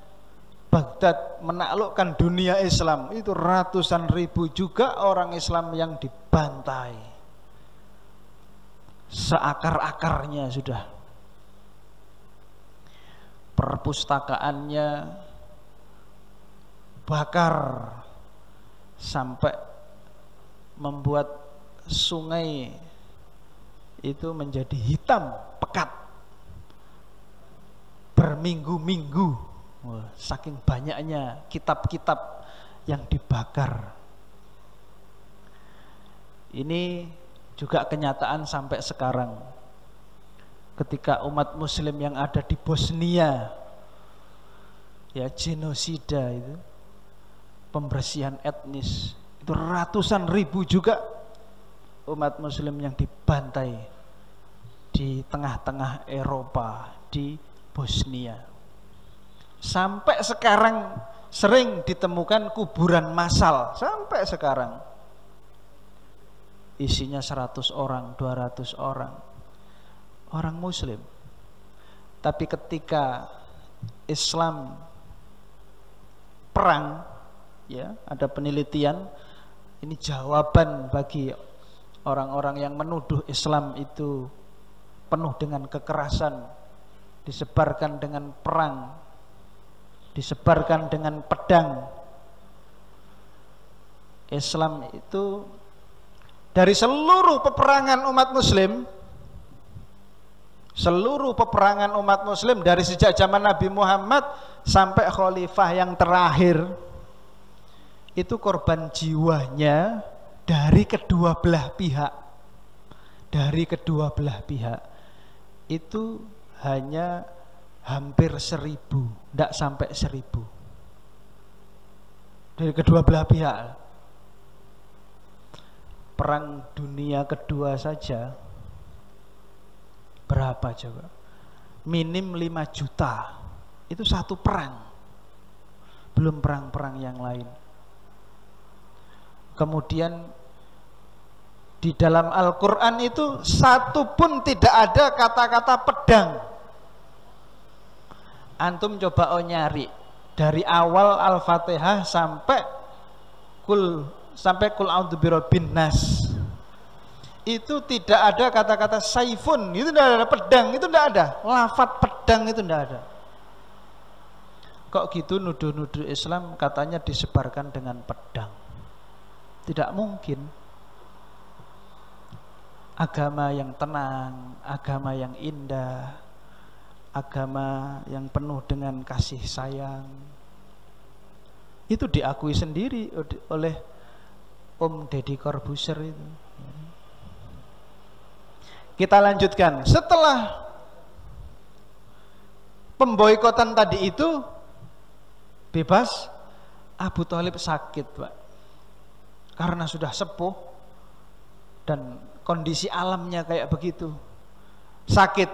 Speaker 1: Baghdad, menaklukkan dunia Islam, itu ratusan ribu juga orang Islam yang dibantai seakar-akarnya sudah. Perpustakaannya bakar sampai membuat sungai itu menjadi hitam pekat berminggu-minggu. Saking banyaknya kitab-kitab yang dibakar. Ini juga kenyataan sampai sekarang. Ketika umat muslim yang ada di Bosnia ya genosida itu, pembersihan etnis, itu ratusan ribu juga umat muslim yang dibantai di tengah-tengah Eropa, di Bosnia. Sampai sekarang sering ditemukan kuburan massal, sampai sekarang isinya 100 orang, 200 orang muslim. Tapi ketika Islam perang, ya, ada penelitian, ini jawaban bagi orang-orang yang menuduh Islam itu penuh dengan kekerasan, disebarkan dengan perang, disebarkan dengan pedang. Islam itu dari seluruh peperangan umat muslim, seluruh peperangan umat muslim dari sejak zaman Nabi Muhammad sampai khalifah yang terakhir, itu korban jiwanya dari kedua belah pihak. Dari kedua belah pihak itu hanya hampir 1000, tidak sampai 1000 dari kedua belah pihak. Perang dunia kedua saja berapa coba? Minim 5 juta. Itu satu perang, belum perang-perang yang lain. Kemudian di dalam Al-Quran itu satu pun tidak ada kata-kata pedang. Antum coba nyari dari awal Al-Fatihah sampai kul a'udzu birabbin nas. itu tidak ada kata-kata saifun, itu tidak ada, pedang itu tidak ada, lafadz pedang itu tidak ada. Kok gitu nuduh-nuduh Islam katanya disebarkan dengan pedang? Tidak mungkin. Agama yang tenang, agama yang indah, agama yang penuh dengan kasih sayang, itu diakui sendiri oleh Om Deddy Corbuzier itu. Kita lanjutkan. Setelah pemboikotan tadi itu bebas, Abu Thalib sakit, Pak, karena sudah sepuh dan kondisi alamnya kayak begitu, sakit.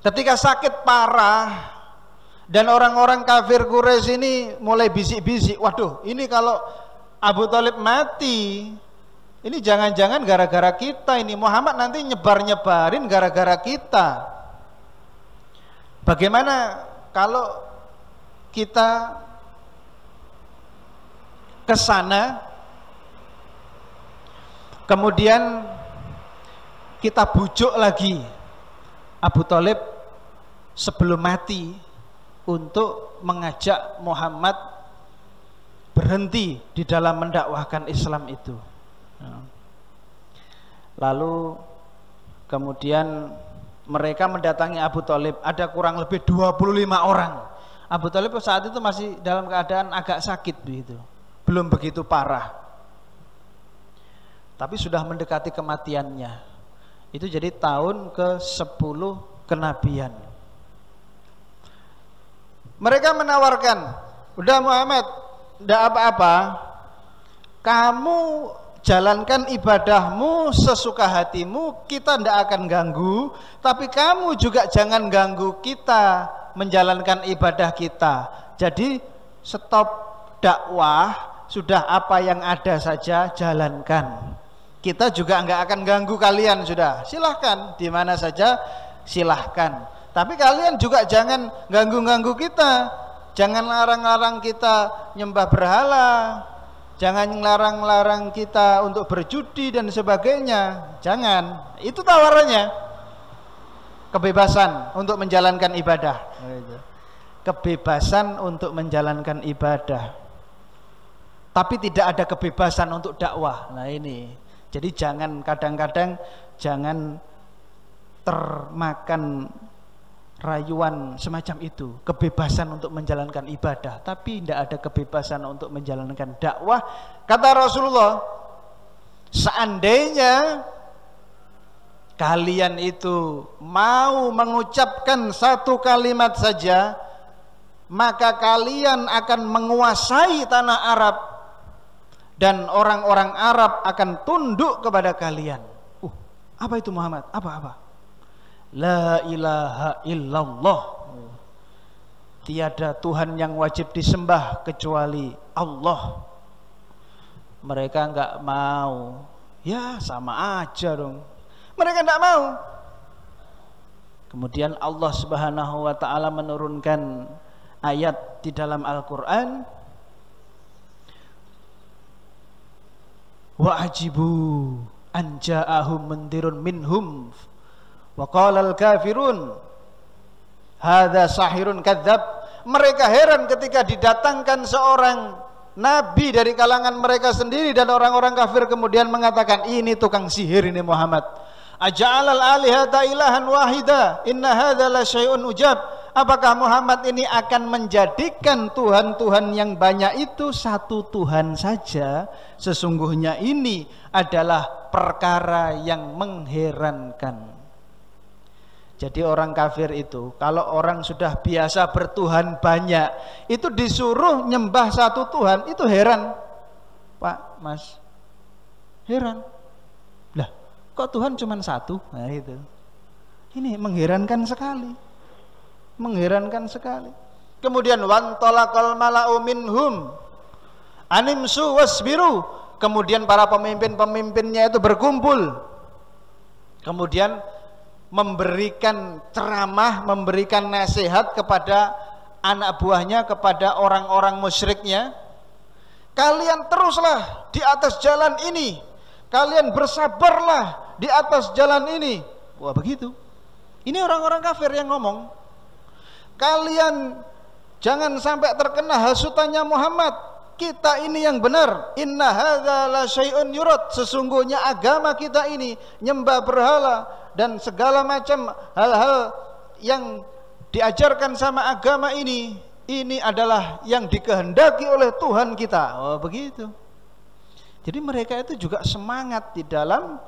Speaker 1: Ketika sakit parah dan orang-orang kafir Quraisy ini mulai bisik-bisik, waduh, ini kalau Abu Thalib mati, ini jangan-jangan gara-gara kita, ini Muhammad nanti nyebar-nyebarin gara-gara kita. Bagaimana kalau kita ke sana, kemudian kita bujuk lagi Abu Thalib sebelum mati untuk mengajak Muhammad berhenti di dalam mendakwahkan Islam itu. Lalu kemudian mereka mendatangi Abu Thalib, ada kurang lebih 25 orang. Abu Thalib saat itu masih dalam keadaan agak sakit begitu, belum begitu parah, tapi sudah mendekati kematiannya. Itu jadi tahun ke-10 kenabian. Mereka menawarkan, udah Muhammad, tidak apa-apa, kamu jalankan ibadahmu sesuka hatimu, kita tidak akan ganggu, tapi kamu juga jangan ganggu kita menjalankan ibadah kita. Jadi stop dakwah, sudah apa yang ada saja jalankan. Kita juga nggak akan ganggu kalian, sudah silahkan di mana saja silahkan. Tapi kalian juga jangan ganggu-ganggu kita, jangan larang-larang kita nyembah berhala, jangan larang-larang kita untuk berjudi dan sebagainya. Jangan. Itu tawarannya. Kebebasan untuk menjalankan ibadah. Kebebasan untuk menjalankan ibadah. Tapi tidak ada kebebasan untuk dakwah. Nah ini. Jadi jangan kadang-kadang jangan termakan rayuan semacam itu, kebebasan untuk menjalankan ibadah, tapi tidak ada kebebasan untuk menjalankan dakwah. Kata Rasulullah, seandainya kalian itu mau mengucapkan satu kalimat saja, maka kalian akan menguasai tanah Arab dan orang-orang Arab akan tunduk kepada kalian. Apa itu Muhammad? Apa? La ilaha illallah, tiada Tuhan yang wajib disembah kecuali Allah. Mereka enggak mau. Ya sama aja dong, mereka enggak mau. Kemudian Allah Subhanahu wa ta'ala menurunkan ayat di dalam Al-Quran, wa ajibu an ja'ahum mundirun minhum wa qala al-kafirun hadza sahirun kadzab. Mereka heran ketika didatangkan seorang nabi dari kalangan mereka sendiri, dan orang-orang kafir kemudian mengatakan, ini tukang sihir ini Muhammad. Aja'alal alihata ilahan wahida inna hadza la syai'un ujab. Apakah Muhammad ini akan menjadikan Tuhan-Tuhan yang banyak itu satu Tuhan saja? Sesungguhnya ini adalah perkara yang mengherankan. Jadi orang kafir itu, kalau orang sudah biasa bertuhan banyak, itu disuruh nyembah satu Tuhan, itu heran. Pak, Mas, heran. Lah, kok Tuhan cuma satu? Nah itu. Ini mengherankan sekali. Mengherankan sekali. Kemudian wantolakal mala'u minhum animsu wasbiru. Kemudian para pemimpin-pemimpinnya itu berkumpul. Kemudian memberikan ceramah, memberikan nasihat kepada anak buahnya, kepada orang-orang musyriknya. Kalian teruslah di atas jalan ini,
Speaker 2: kalian bersabarlah di atas jalan ini. Wah, begitu. Ini orang-orang kafir yang ngomong. Kalian jangan sampai terkena hasutannya Muhammad. Kita ini yang benar. Inna hadza la syai'un yurad. Sesungguhnya agama kita ini nyembah berhala dan segala macam hal-hal yang diajarkan sama agama ini adalah yang dikehendaki oleh Tuhan kita. Oh, begitu. Jadi mereka itu juga semangat di dalam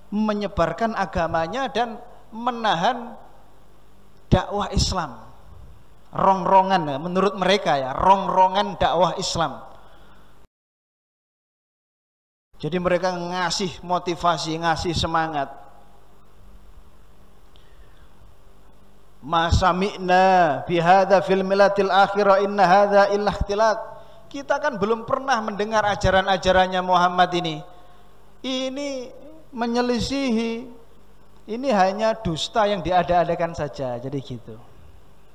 Speaker 2: menyebarkan agamanya dan menahan dakwah Islam. Rongrongan, menurut mereka ya, rongrongan dakwah Islam. Jadi mereka ngasih motivasi, ngasih semangat. Ma sami'na bihadza fil millatil akhirah inna hadza illa ikhtilat. Kita kan belum pernah mendengar ajaran-ajarannya Muhammad ini. Ini menyelisihi, ini hanya dusta yang diada-adakan saja. Jadi gitu.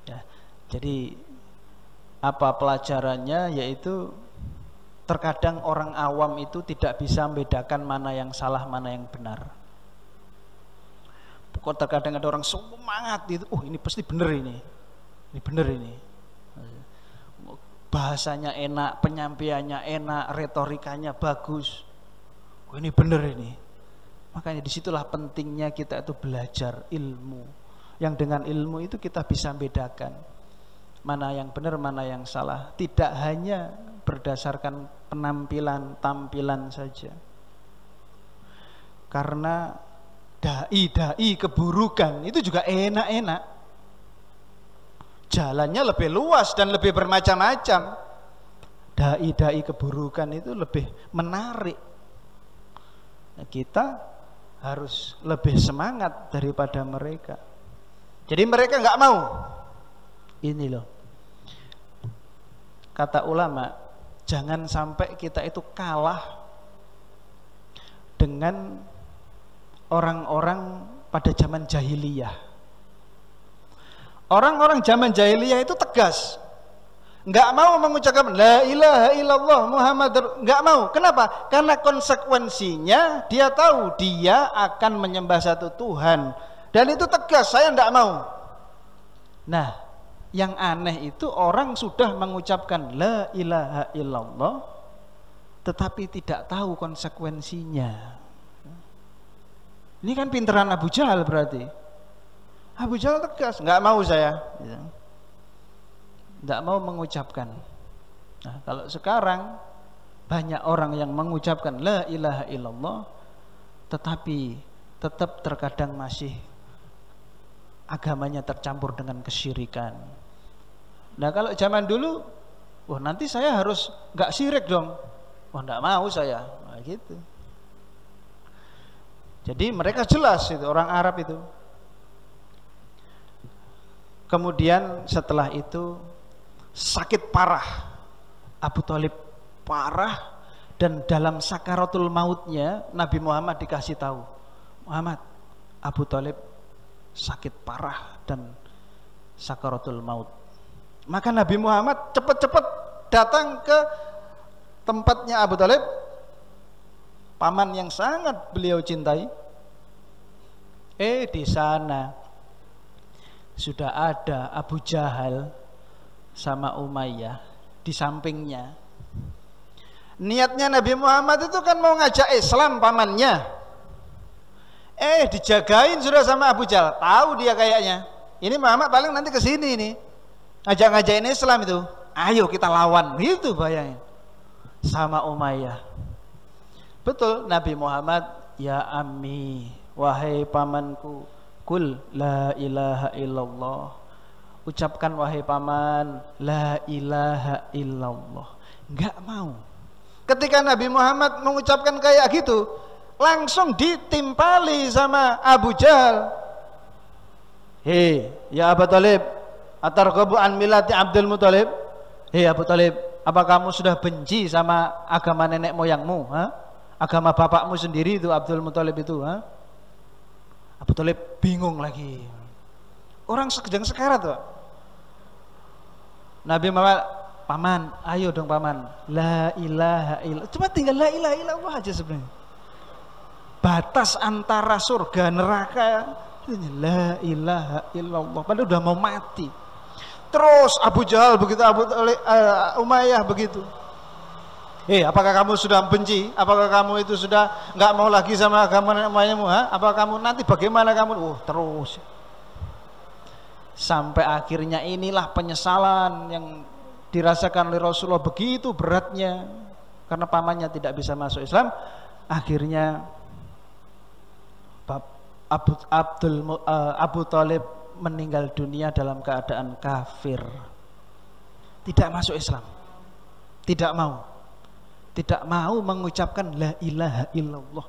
Speaker 2: Ya. Jadi apa pelajarannya? Yaitu terkadang orang awam itu tidak bisa membedakan mana yang salah, mana yang benar. Kok terkadang ada orang semangat itu, oh ini pasti benar ini benar ini. Bahasanya enak, penyampaiannya enak, retorikanya bagus. Oh ini benar ini. Makanya disitulah pentingnya kita itu belajar ilmu. Yang dengan ilmu itu kita bisa membedakan mana yang benar, mana yang salah. Tidak hanya berdasarkan penampilan, tampilan saja. Karena dai keburukan itu juga enak-enak. Jalannya lebih luas dan lebih bermacam-macam. Dai keburukan itu lebih menarik. Nah, kita harus lebih semangat daripada mereka. Jadi mereka nggak mau. Ini loh, kata ulama, jangan sampai kita itu kalah dengan orang-orang pada zaman jahiliyah. Orang-orang zaman jahiliyah itu tegas, nggak mau mengucapkan la ilaha illallah Muhammad, nggak mau. Kenapa? Karena konsekuensinya dia tahu dia akan menyembah satu Tuhan, dan itu tegas, saya nggak mau. Nah, yang aneh itu orang sudah mengucapkan la ilaha illallah tetapi tidak tahu konsekuensinya. Ini kan pinteran Abu Jahal berarti. Abu Jahal tegas, nggak mau saya, nggak mau mengucapkan. Nah, kalau sekarang banyak orang yang mengucapkan la ilaha illallah tetapi tetap terkadang masih agamanya tercampur dengan kesyirikan. Nah, kalau zaman dulu, wah nanti saya harus nggak syirik dong. Wah nggak mau saya, nah, gitu. Jadi mereka jelas itu orang Arab itu. Kemudian setelah itu sakit parah, Abu Thalib parah, dan dalam sakaratul mautnya Nabi Muhammad dikasih tahu, Muhammad, Abu Thalib sakit parah dan sakaratul maut. Maka Nabi Muhammad cepat-cepat datang ke tempatnya Abu Thalib, paman yang sangat beliau cintai. Di sana sudah ada Abu Jahal sama Umayyah di sampingnya. Niatnya Nabi Muhammad itu kan mau ngajak Islam pamannya. Dijagain sudah sama Abu Jahal. Tahu dia kayaknya, ini Muhammad paling nanti kesini nih, ngajak-ngajakin Islam itu. Ayo kita lawan, gitu bayangin. Sama Umayyah. Betul, Nabi Muhammad, ya ammi, wahai pamanku, kul la ilaha illallah. Ucapkan wahai paman, la ilaha illallah. Enggak mau. Ketika Nabi Muhammad mengucapkan kayak gitu, langsung ditimpali sama Abu Jahal. Hei, ya Abu Thalib, atarghabu an millati Abdul Muthalib? Hei Abu Thalib, apa kamu sudah benci sama agama nenek moyangmu? Agama bapakmu sendiri itu, Abdul Muthalib itu? Abu Thalib bingung lagi. Orang sedang sekarat tuh. Nabi Muhammad, paman, ayo dong paman, la ilaha illallah. Cuma tinggal la ilaha illallah aja sebenarnya. batas antara surga neraka. La ilaha illallah. Padahal udah mau mati. Terus Abu Jahal begitu, Umayyah begitu. Apakah kamu sudah benci? Apakah kamu itu sudah nggak mau lagi sama agama Umayyahmu? Apakah kamu nanti bagaimana kamu? Terus sampai akhirnya inilah penyesalan yang dirasakan oleh Rasulullah, begitu beratnya karena pamannya tidak bisa masuk Islam. Akhirnya Abu Thalib meninggal dunia dalam keadaan kafir, tidak masuk Islam, tidak mau mengucapkan la ilaha illallah.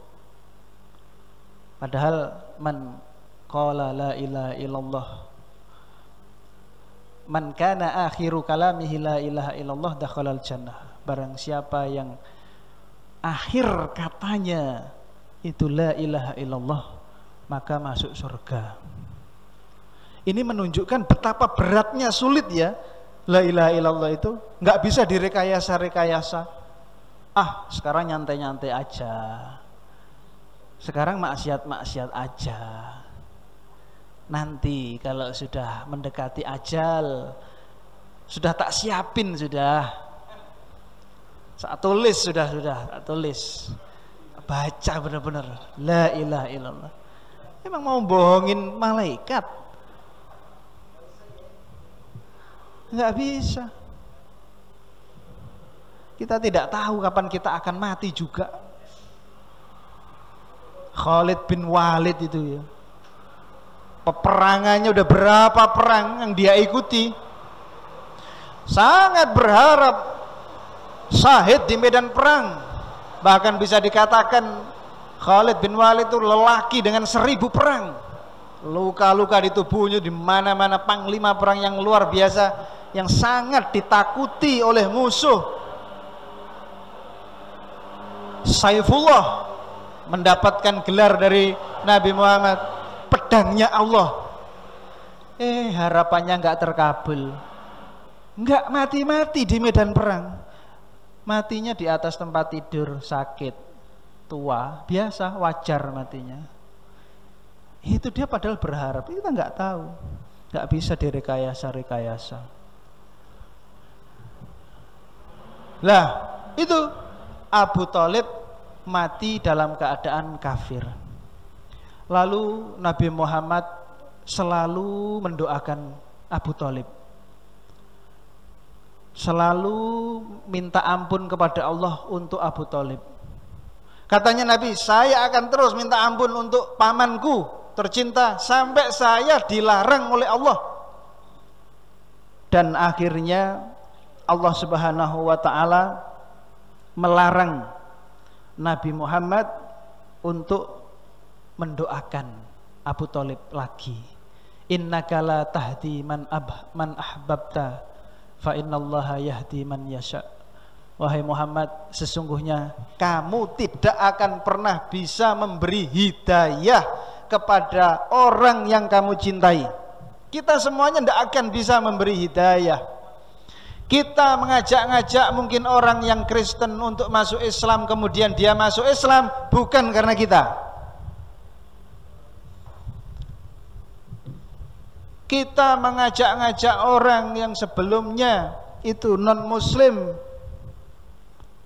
Speaker 2: Padahal man qala la ilaha illallah, man kana akhiru kalamihi la ilaha illallah dakhalal jannah. Barang siapa yang akhir katanya itu la ilaha illallah, maka masuk surga. Ini menunjukkan betapa beratnya, sulit ya la ilaha illallah itu. Nggak bisa direkayasa-rekayasa. Sekarang nyantai-nyantai aja, sekarang maksiat-maksiat aja, nanti kalau sudah mendekati ajal, sudah tak siapin, sudah tak tulis, tak tulis, baca benar-benar la ilaha illallah. Emang mau bohongin malaikat? Nggak bisa. Kita tidak tahu kapan kita akan mati juga. Khalid bin Walid itu ya, peperangannya udah berapa perang yang dia ikuti, sangat berharap syahid di medan perang. Bahkan bisa dikatakan Khalid bin Walid itu lelaki dengan 1000 perang. Luka-luka di tubuhnya di mana-mana, panglima perang yang luar biasa, yang sangat ditakuti oleh musuh. Saifullah mendapatkan gelar dari Nabi Muhammad, pedangnya Allah. Harapannya nggak terkabul, nggak mati-mati di medan perang, matinya di atas tempat tidur, sakit, tua, biasa, wajar matinya. Itu dia padahal berharap. Kita nggak tahu, nggak bisa direkayasa-rekayasa. Lah itu Abu Thalib mati dalam keadaan kafir. Lalu Nabi Muhammad selalu mendoakan Abu Thalib, selalu minta ampun kepada Allah untuk Abu Thalib. Katanya Nabi, saya akan terus minta ampun untuk pamanku tercinta sampai saya dilarang oleh Allah. Dan akhirnya Allah Subhanahu wa ta'ala melarang Nabi Muhammad untuk mendoakan Abu Thalib lagi. Innaka la tahdi man ahbabta fa innallaha yahdi man yasha. Wahai Muhammad, sesungguhnya kamu tidak akan pernah bisa memberi hidayah kepada orang yang kamu cintai. Kita semuanya tidak akan bisa memberi hidayah. Kita mengajak-ngajak mungkin orang yang Kristen untuk masuk Islam, kemudian dia masuk Islam bukan karena kita. Kita mengajak-ngajak orang yang sebelumnya itu non-muslim,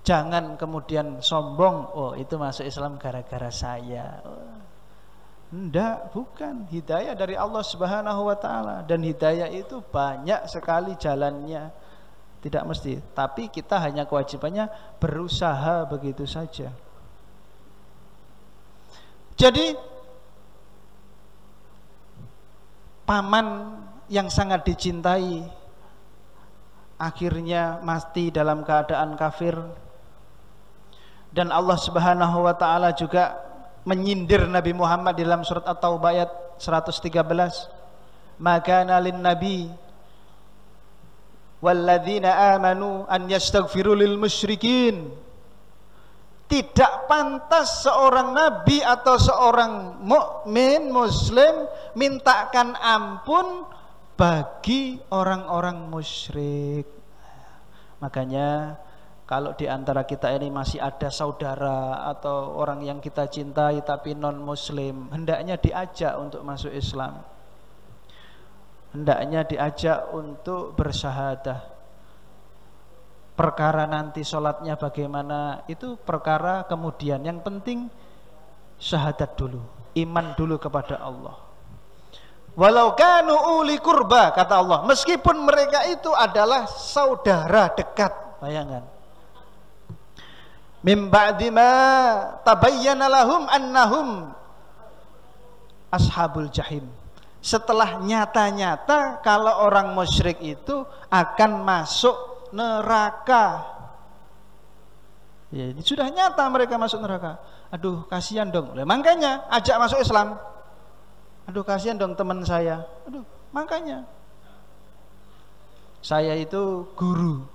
Speaker 2: jangan kemudian sombong, itu masuk Islam gara-gara saya. Enggak, bukan. Hidayah dari Allah Subhanahu wa ta'ala. Dan hidayah itu banyak sekali jalannya. Tidak mesti, tapi kita hanya kewajibannya berusaha begitu saja. Jadi paman yang sangat dicintai akhirnya mati dalam keadaan kafir. Dan Allah Subhanahu wa ta'ala juga menyindir Nabi Muhammad dalam surat At-Taubah ayat 113. Maka nalin nabi walladzina amanu an yastaghfiru lil musyrikin. Tidak pantas seorang nabi atau seorang mukmin muslim mintakan ampun bagi orang-orang musyrik. Makanya
Speaker 1: kalau di antara kita ini masih ada saudara atau orang yang kita cintai tapi non muslim, hendaknya diajak untuk masuk Islam. Hendaknya diajak untuk bersyahadah. Perkara nanti sholatnya bagaimana, itu perkara kemudian. Yang penting syahadat dulu, iman dulu kepada Allah. Walau kanu uli kurba, kata Allah, meskipun mereka itu adalah saudara dekat. Bayangkan, mim ba'di ma tabayyana lahum annahum ashabul jahim. Setelah nyata-nyata kalau orang musyrik itu akan masuk neraka. Ya, ini sudah nyata mereka masuk neraka. Aduh, kasihan dong. Makanya ajak masuk Islam. Aduh, kasihan dong teman saya. Aduh, makanya saya itu guru.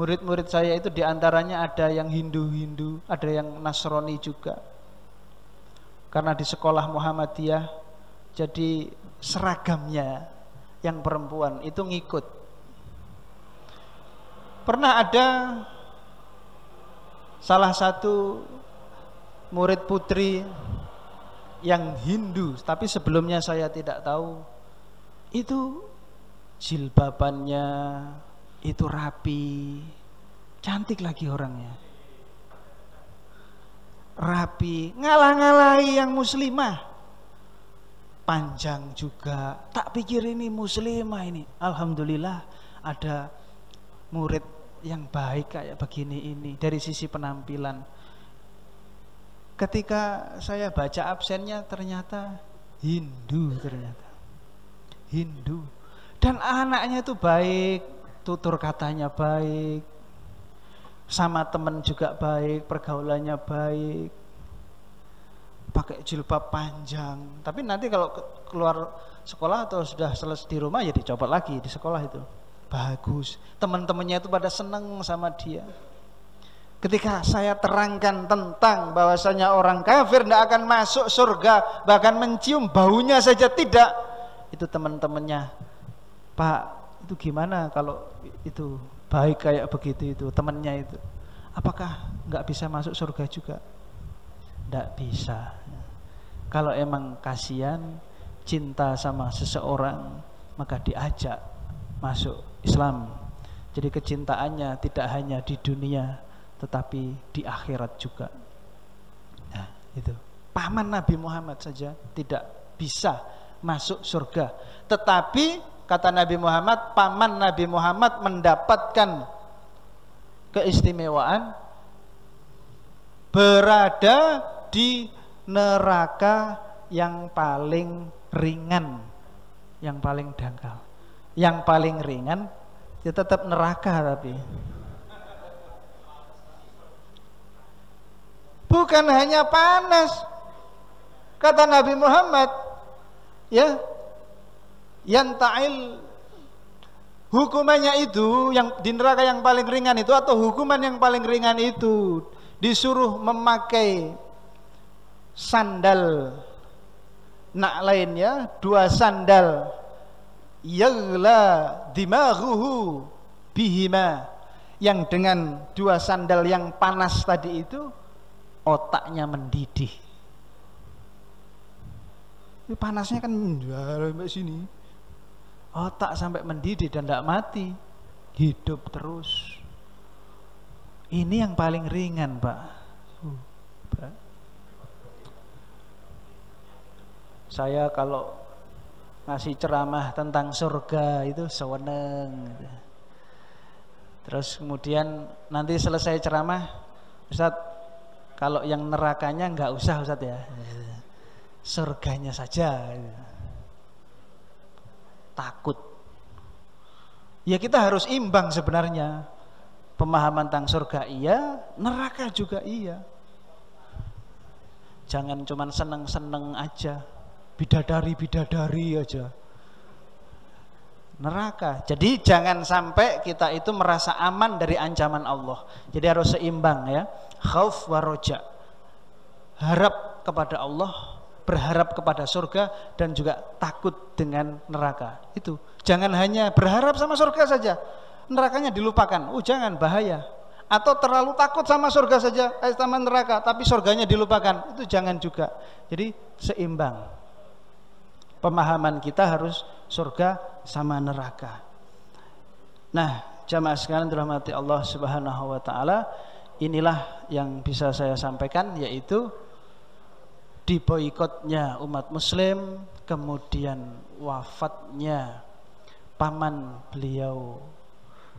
Speaker 1: Murid-murid saya itu diantaranya ada yang Hindu-Hindu, ada yang Nasrani juga. Karena di sekolah Muhammadiyah, jadi seragamnya yang perempuan itu ngikut. Pernah ada salah satu murid putri yang Hindu, tapi sebelumnya saya tidak tahu, itu jilbabannya itu rapi, cantik lagi orangnya, rapi, ngalah-ngalahi yang muslimah, panjang juga. Tak pikir ini muslimah ini. Alhamdulillah ada murid yang baik kayak begini ini dari sisi penampilan. Ketika saya baca absennya ternyata Hindu, Hindu. Dan anaknya itu baik, tutur katanya baik, sama teman juga baik, pergaulannya baik, pakai jilbab panjang. Tapi nanti kalau keluar sekolah atau sudah selesai di rumah ya dicopot lagi di sekolah itu. Bagus, teman-temannya itu pada senang sama dia. Ketika saya terangkan tentang bahwasanya orang kafir tidak akan masuk surga, bahkan mencium baunya saja tidak, itu teman-temannya, Pak, itu gimana kalau itu baik kayak begitu itu temannya itu, apakah nggak bisa masuk surga juga? Nggak bisa. Kalau emang kasihan, cinta sama seseorang, maka diajak masuk Islam. Jadi kecintaannya tidak hanya di dunia, tetapi di akhirat juga. Nah, itu. Paman Nabi Muhammad saja tidak bisa masuk surga. Tetapi kata Nabi Muhammad, paman Nabi Muhammad mendapatkan keistimewaan berada di neraka yang paling ringan, yang paling dangkal. Yang paling ringan dia tetap neraka, tapi bukan hanya panas. Kata Nabi Muhammad, ya, yanta'il, hukumannya itu yang di neraka yang paling ringan itu, atau hukuman yang paling ringan itu disuruh memakai sandal na'lain, dua sandal, yaghla dimaghuhu bihima, yang dengan dua sandal yang panas tadi itu otaknya mendidih. Ini panasnya kan sampai sini, otak sampai mendidih dan tidak mati, hidup terus. Ini yang paling ringan, Pak. Saya kalau ngasih ceramah tentang surga itu seweneng. Terus kemudian nanti selesai ceramah, Ustadz, kalau yang nerakanya enggak usah Ustadz ya, surganya saja. Takut. Ya kita harus imbang sebenarnya. Pemahaman tentang surga iya, neraka juga iya. Jangan cuman seneng-seneng aja, bidadari-bidadari aja. Neraka. Jadi jangan sampai kita itu merasa aman dari ancaman Allah. Jadi harus seimbang ya. Khauf wa roja. Harap kepada Allah, berharap kepada surga, dan juga takut dengan neraka. Itu. Jangan hanya berharap sama surga saja, nerakanya dilupakan. Jangan, bahaya.
Speaker 2: atau terlalu takut sama surga saja, sama neraka, tapi surganya dilupakan. Itu jangan juga. Jadi seimbang. Pemahaman kita harus surga sama neraka. Nah, jamaah sekalian dirahmati Allah Subhanahu wa taala, inilah yang bisa saya sampaikan, yaitu diboikotnya umat muslim, kemudian wafatnya paman beliau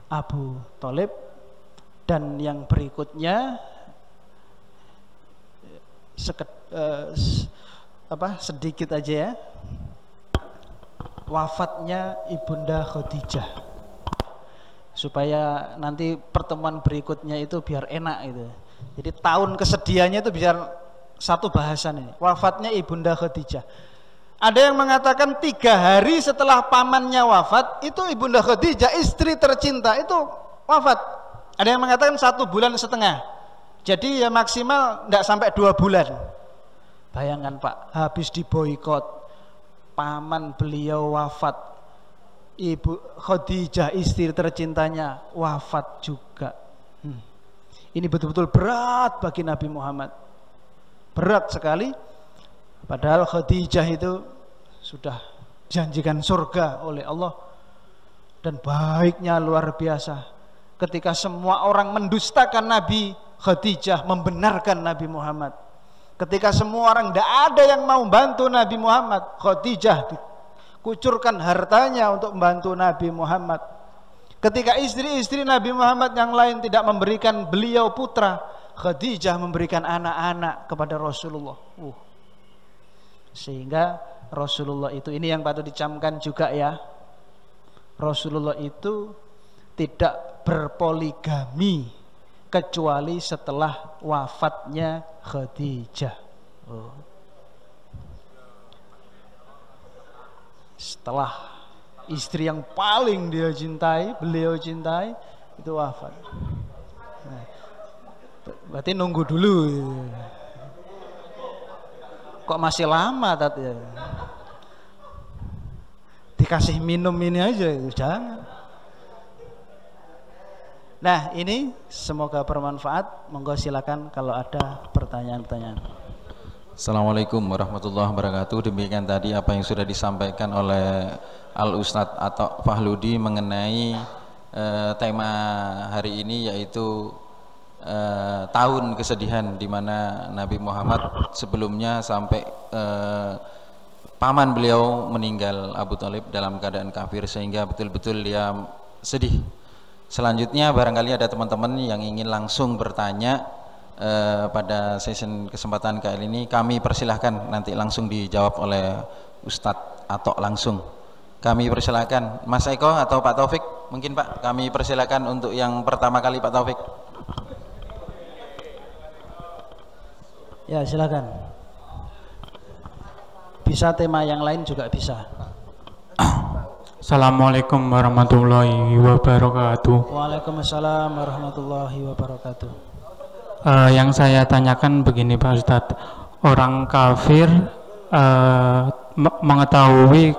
Speaker 2: Abu Thalib, dan yang berikutnya sedikit aja ya, wafatnya Ibunda Khadijah, supaya nanti pertemuan berikutnya itu biar enak itu. Jadi tahun kesedihannya itu biar satu bahasan ini, wafatnya Ibunda Khadijah. Ada yang mengatakan 3 hari setelah pamannya wafat, itu Ibunda Khadijah, istri tercinta, itu wafat. Ada yang mengatakan 1,5 bulan. Jadi ya maksimal tidak sampai 2 bulan. Bayangkan Pak, habis diboikot, paman beliau wafat, Ibu Khadijah istri tercintanya wafat juga. Ini betul-betul berat bagi Nabi Muhammad, berat sekali. Padahal Khadijah itu sudah janjikan surga oleh Allah, dan baiknya luar biasa. Ketika semua orang mendustakan Nabi, Khadijah membenarkan Nabi Muhammad. Ketika semua orang tidak ada yang mau bantu Nabi Muhammad, Khadijah dikucurkan hartanya untuk membantu Nabi Muhammad. Ketika istri-istri Nabi Muhammad yang lain tidak memberikan beliau putra, Khadijah memberikan anak-anak kepada Rasulullah. Sehingga Rasulullah itu, ini yang patut dicamkan juga ya, Rasulullah itu tidak berpoligami kecuali setelah wafatnya Khadijah. Setelah istri yang paling dia cintai, beliau cintai, itu wafat. Nah, berarti nunggu dulu. Kok masih lama tadi? Dikasih minum ini aja, jangan. Nah, ini semoga bermanfaat. Monggo silakan kalau ada pertanyaan-pertanyaan.
Speaker 3: Assalamualaikum warahmatullahi wabarakatuh. Demikian tadi apa yang sudah disampaikan oleh Al-Ustadz Atok Fahludi mengenai tema hari ini, yaitu tahun kesedihan di mana Nabi Muhammad sebelumnya sampai paman beliau meninggal, Abu Thalib, dalam keadaan kafir, sehingga betul-betul dia sedih. Selanjutnya barangkali ada teman-teman yang ingin langsung bertanya pada sesi kesempatan kali ini, kami persilahkan nanti langsung dijawab oleh Ustadz Atok langsung. Kami persilahkan Mas Eko atau Pak Taufik, mungkin Pak, kami persilahkan untuk yang pertama kali, Pak Taufik.
Speaker 1: Ya, silakan. Bisa tema yang lain juga bisa.
Speaker 4: Assalamualaikum warahmatullahi wabarakatuh.
Speaker 1: Waalaikumsalam warahmatullahi wabarakatuh.
Speaker 4: Yang saya tanyakan begini Pak Ustadz, orang kafir mengetahui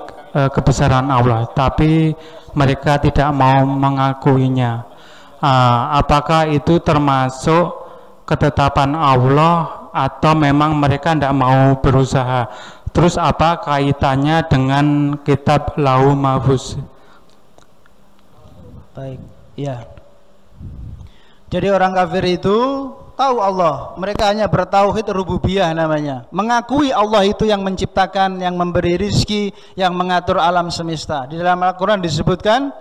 Speaker 4: kebesaran Allah, tapi mereka tidak mau mengakuinya. Apakah itu termasuk ketetapan Allah atau memang mereka tidak mau berusaha? Terus apa kaitannya dengan kitab Lauhul Mahfuz?
Speaker 1: Baik, ya. Jadi orang kafir itu tahu Allah, mereka hanya bertauhid rububiyah namanya, mengakui Allah itu yang menciptakan, yang memberi rizki, yang mengatur alam semesta. Di dalam Al-Quran disebutkan,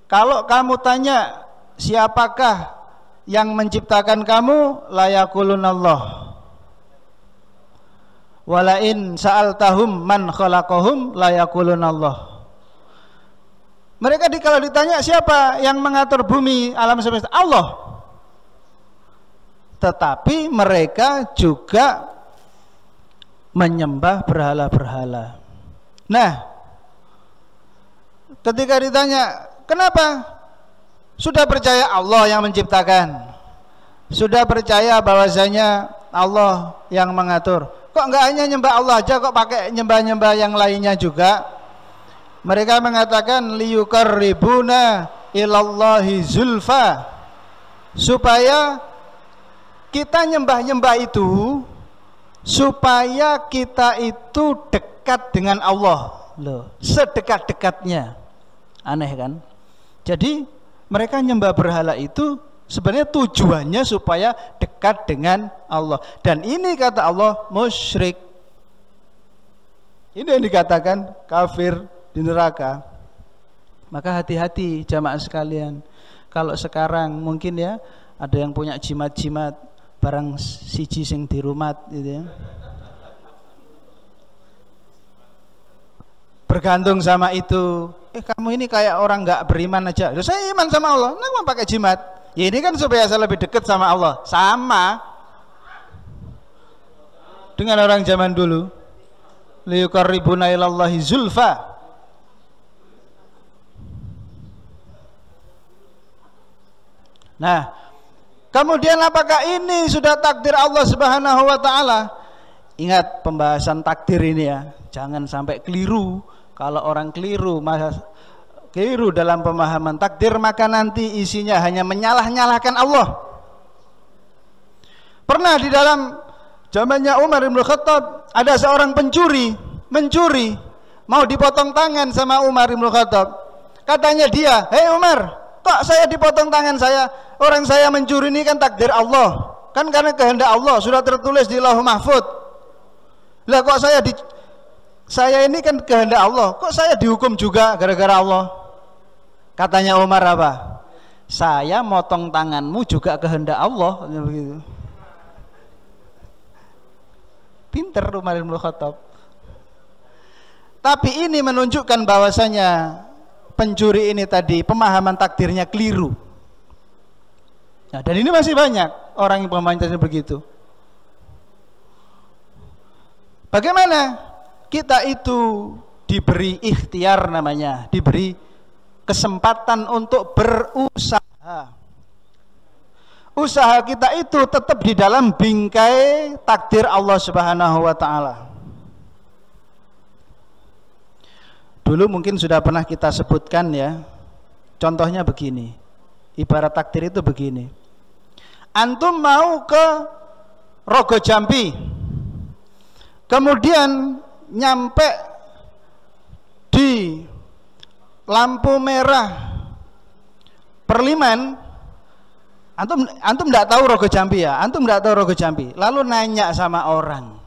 Speaker 1: kalau kamu tanya siapakah yang menciptakan kamu, la yaqulunallah. Walain sa'altahum man khalaqahum la yaqulunallah. Mereka kalau ditanya siapa yang mengatur bumi alam semesta, Allah. Tetapi mereka juga menyembah berhala-berhala. Nah, ketika ditanya, kenapa? Sudah percaya Allah yang menciptakan, sudah percaya bahwasanya Allah yang mengatur, kok enggak hanya nyembah Allah aja, kok pakai nyembah-nyembah yang lainnya juga? Mereka mengatakan liyuqarribuna
Speaker 2: ilallahi zulfa, supaya kita nyembah-nyembah itu supaya kita itu dekat dengan Allah loh, sedekat-dekatnya. Aneh kan? Jadi mereka nyembah berhala itu sebenarnya tujuannya supaya dekat dengan Allah, dan ini kata Allah musyrik. Ini yang dikatakan kafir di neraka. Maka hati-hati jamaah sekalian. Kalau sekarang mungkin ya ada yang punya jimat-jimat, barang siji sing dirumat gitu ya, bergantung sama itu. Kamu ini kayak orang nggak beriman aja. Loh, saya iman sama Allah, kenapa pakai jimat? Ya ini kan supaya saya lebih dekat sama Allah. Sama dengan orang zaman dulu, liyuqarribuna ilallahi zulfa. Nah, kemudian apakah ini sudah takdir Allah Subhanahu wa taala? Ingat pembahasan takdir ini ya, jangan sampai keliru. Kalau orang keliru dalam pemahaman takdir, maka nanti isinya hanya menyalah-nyalahkan Allah. Pernah di dalam zamannya Umar bin Khattab ada seorang pencuri mau dipotong tangan sama Umar bin Khattab. Katanya dia, "Hei Umar, kok saya dipotong tangan saya? Orang saya mencuri ini kan takdir Allah, kan karena kehendak Allah, sudah tertulis di Lauh Mahfud. Lah kok saya ini kan kehendak Allah, kok saya dihukum juga gara-gara Allah?" Katanya Umar apa? "Saya motong tanganmu juga kehendak Allah." Begitu. Pinter Umar bin Khattab. Tapi ini menunjukkan bahwasanya pencuri ini tadi pemahaman takdirnya keliru. Nah, dan ini masih banyak orang yang pemahamannya begitu. Bagaimana kita itu diberi ikhtiar, namanya diberi kesempatan untuk berusaha. Usaha kita itu tetap di dalam bingkai takdir Allah Subhanahu wa taala. Dulu mungkin sudah pernah kita sebutkan ya. Contohnya begini. Ibarat takdir itu begini. Antum mau ke Rogo Jambi, kemudian nyampe di lampu merah Perliman. Antum enggak tahu Rogo Jambi ya? Antum enggak tahu Rogo Jambi. Lalu nanya sama orang,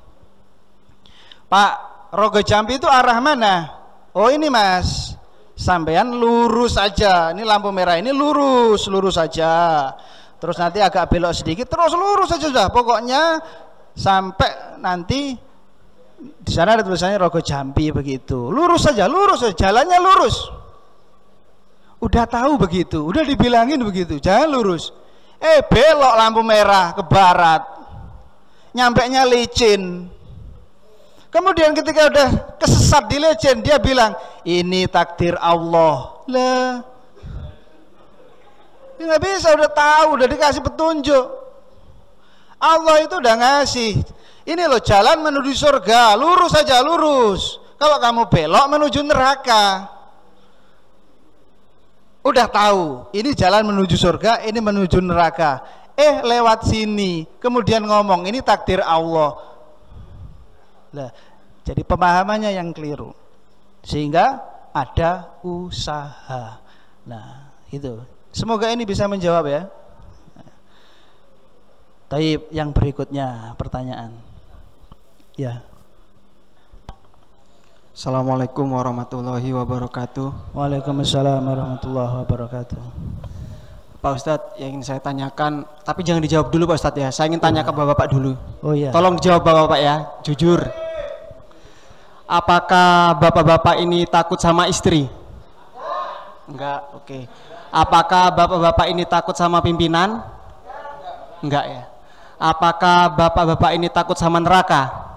Speaker 2: "Pak, Rogo Jambi itu arah mana?" "Oh ini Mas, sampean lurus saja. Ini lampu merah ini lurus saja. Terus nanti agak belok sedikit, terus lurus saja sudah. Pokoknya sampai nanti di sana ada tulisannya Rogo Jambi begitu. Lurus saja, jalannya lurus." Udah tahu begitu, udah dibilangin begitu, jangan lurus. Belok lampu merah ke barat. Nyampenya licin. Kemudian ketika udah kesesat di licin, dia bilang, "Ini takdir Allah." Lah, dia nggak bisa, udah tahu, udah dikasih petunjuk. Allah itu udah ngasih. Ini loh jalan menuju surga, lurus saja, lurus. Kalau kamu belok menuju neraka. Udah tahu, ini jalan menuju surga, ini menuju neraka. Lewat sini, kemudian ngomong, ini takdir Allah. Lah, jadi pemahamannya yang keliru. Sehingga ada usaha. Nah, itu. Semoga ini bisa menjawab ya. Taib, yang berikutnya pertanyaan. Ya.
Speaker 5: Assalamualaikum warahmatullahi wabarakatuh.
Speaker 2: Waalaikumsalam warahmatullahi wabarakatuh.
Speaker 5: Pak Ustadz, yang ingin saya tanyakan, tapi jangan dijawab dulu Pak Ustadz ya. Saya ingin tanya ke Bapak dulu.
Speaker 2: Oh iya.
Speaker 5: Tolong dijawab Bapak ya, jujur. Apakah Bapak-bapak ini takut sama istri? Enggak, oke. Apakah Bapak-bapak ini takut sama pimpinan? Enggak ya. Apakah Bapak-bapak ini takut sama neraka?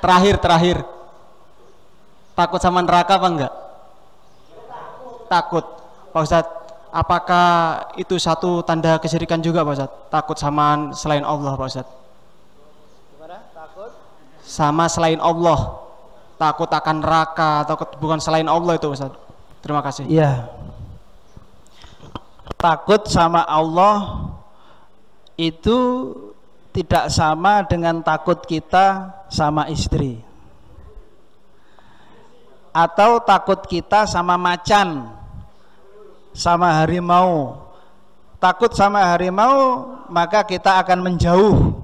Speaker 5: Terakhir. Takut sama neraka apa enggak? Takut. Pak Ustadz, apakah itu satu tanda kesyirikan juga Pak Ustadz? Takut sama selain Allah Pak Ustadz?
Speaker 2: Gimana? Takut?
Speaker 5: Sama selain Allah. Takut akan neraka, takut bukan selain Allah itu Pak Ustadz? Terima kasih.
Speaker 1: Iya. Takut sama Allah itu tidak sama dengan takut kita sama istri, atau takut kita sama macan, sama harimau. Takut sama harimau maka kita akan menjauh,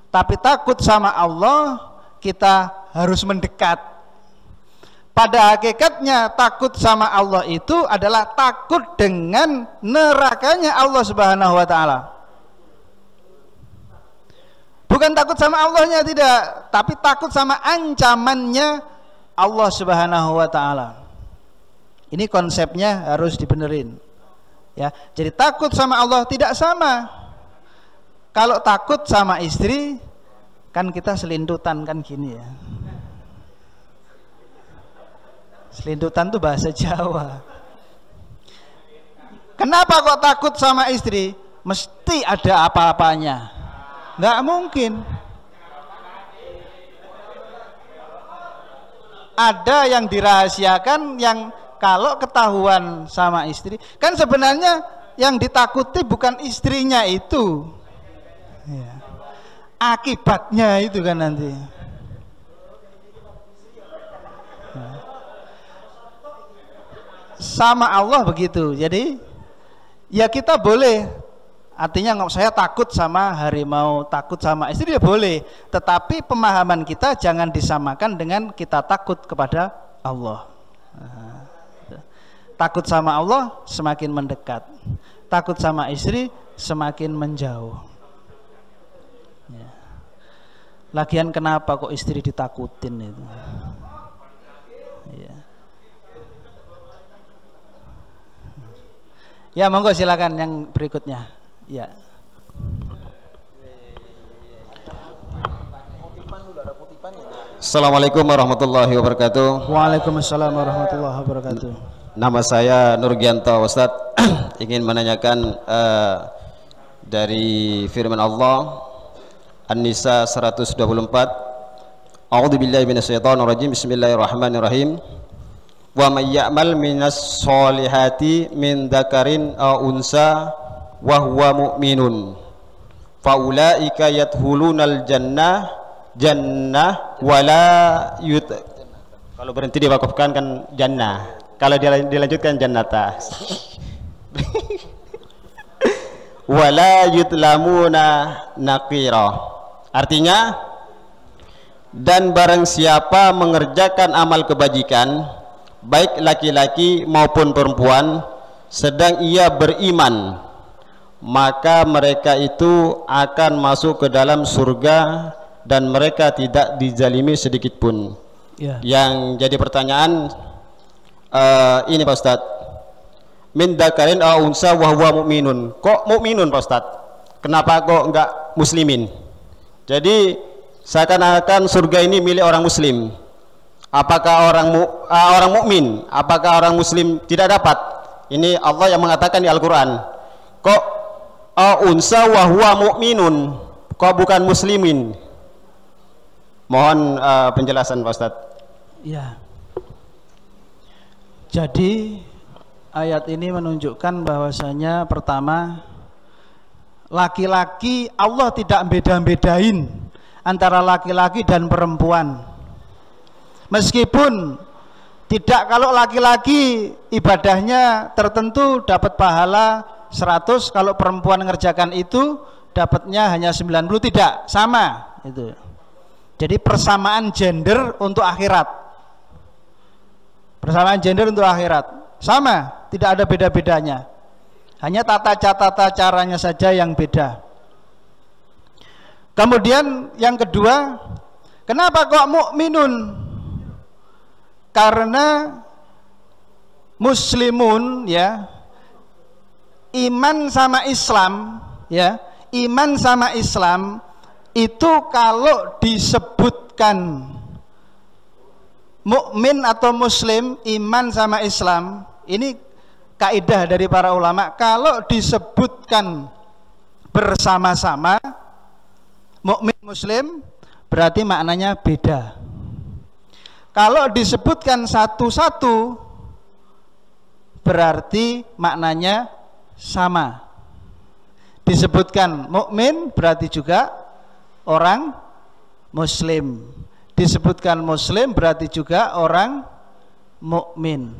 Speaker 1: tapi takut sama Allah kita harus mendekat. Pada hakikatnya takut sama Allah itu adalah takut dengan nerakanya Allah Subhanahu wa taala. Bukan takut sama Allahnya, tidak, tapi takut sama ancamannya Allah Subhanahu wa taala. Ini konsepnya harus dibenerin. Ya, jadi takut sama Allah tidak sama. Kalau takut sama istri kan kita selintutan kan gini ya. Selintutan itu bahasa Jawa. Kenapa kok takut sama istri? Mesti ada apa-apanya. Nggak mungkin. Ada yang dirahasiakan, yang kalau ketahuan sama istri, kan sebenarnya yang ditakuti bukan istrinya itu ya, akibatnya itu kan nanti. Sama Allah begitu. Jadi ya kita boleh, artinya nggak, saya takut sama harimau, takut sama istri ya boleh, tetapi pemahaman kita jangan disamakan dengan kita takut kepada Allah. Takut sama Allah semakin mendekat, takut sama istri semakin menjauh ya. Lagian kenapa kok istri ditakutin itu ya. Ya monggo silakan yang berikutnya. Ya.
Speaker 6: Assalamualaikum warahmatullahi wabarakatuh.
Speaker 1: Waalaikumsalam warahmatullahi wabarakatuh.
Speaker 6: Nama saya Nurgianto Ustadz. Ingin menanyakan dari firman Allah An-Nisa 124. A'udzubillahi minasyaitonirrajim. Bismillahirrahmanirrahim. Wa may ya'mal minas solihati min dzakarin aw unsa wa huwa mu'minun fa ulaika yadkhulunal jannah wala kalau berhenti diwakafkan kan jannah, kalau dilanjutkan jannata wala yutlamuna naqira. Artinya, dan barang siapa mengerjakan amal kebajikan baik laki-laki maupun perempuan sedang ia beriman, maka mereka itu akan masuk ke dalam surga dan mereka tidak dizalimi sedikit pun. Yang jadi pertanyaan ini Pak Ustadz, min dzakarin aw unsa wa huwa mu'minun. Kok mukminun Pak Ustadz? Kenapa kok enggak muslimin? Jadi seakan-akan surga ini milik orang muslim. Apakah orang mukmin, apakah orang muslim tidak dapat? Ini Allah yang mengatakan di Al-Qur'an. Kok unsa wa huwa mu'minun, kok bukan muslimin? Mohon penjelasan Pak Ustadz.
Speaker 1: Ya. Jadi ayat ini menunjukkan bahwasanya pertama, laki-laki Allah tidak beda-bedain antara laki-laki dan perempuan. Meskipun tidak, kalau laki-laki ibadahnya tertentu dapat pahala 100, kalau perempuan mengerjakan itu dapatnya hanya 90, tidak sama itu. Jadi persamaan gender untuk akhirat, persamaan gender untuk akhirat sama, tidak ada beda-bedanya, hanya tata caranya saja yang beda. Kemudian yang kedua, kenapa kok mukminun? Karena muslimun ya, iman sama Islam ya, iman sama Islam itu kalau disebutkan mukmin atau muslim, iman sama Islam, ini kaidah dari para ulama, kalau disebutkan bersama-sama mukmin muslim berarti maknanya beda. Kalau disebutkan satu-satu
Speaker 2: berarti maknanya sama. Disebutkan mukmin berarti juga orang muslim. Disebutkan muslim berarti juga orang mukmin.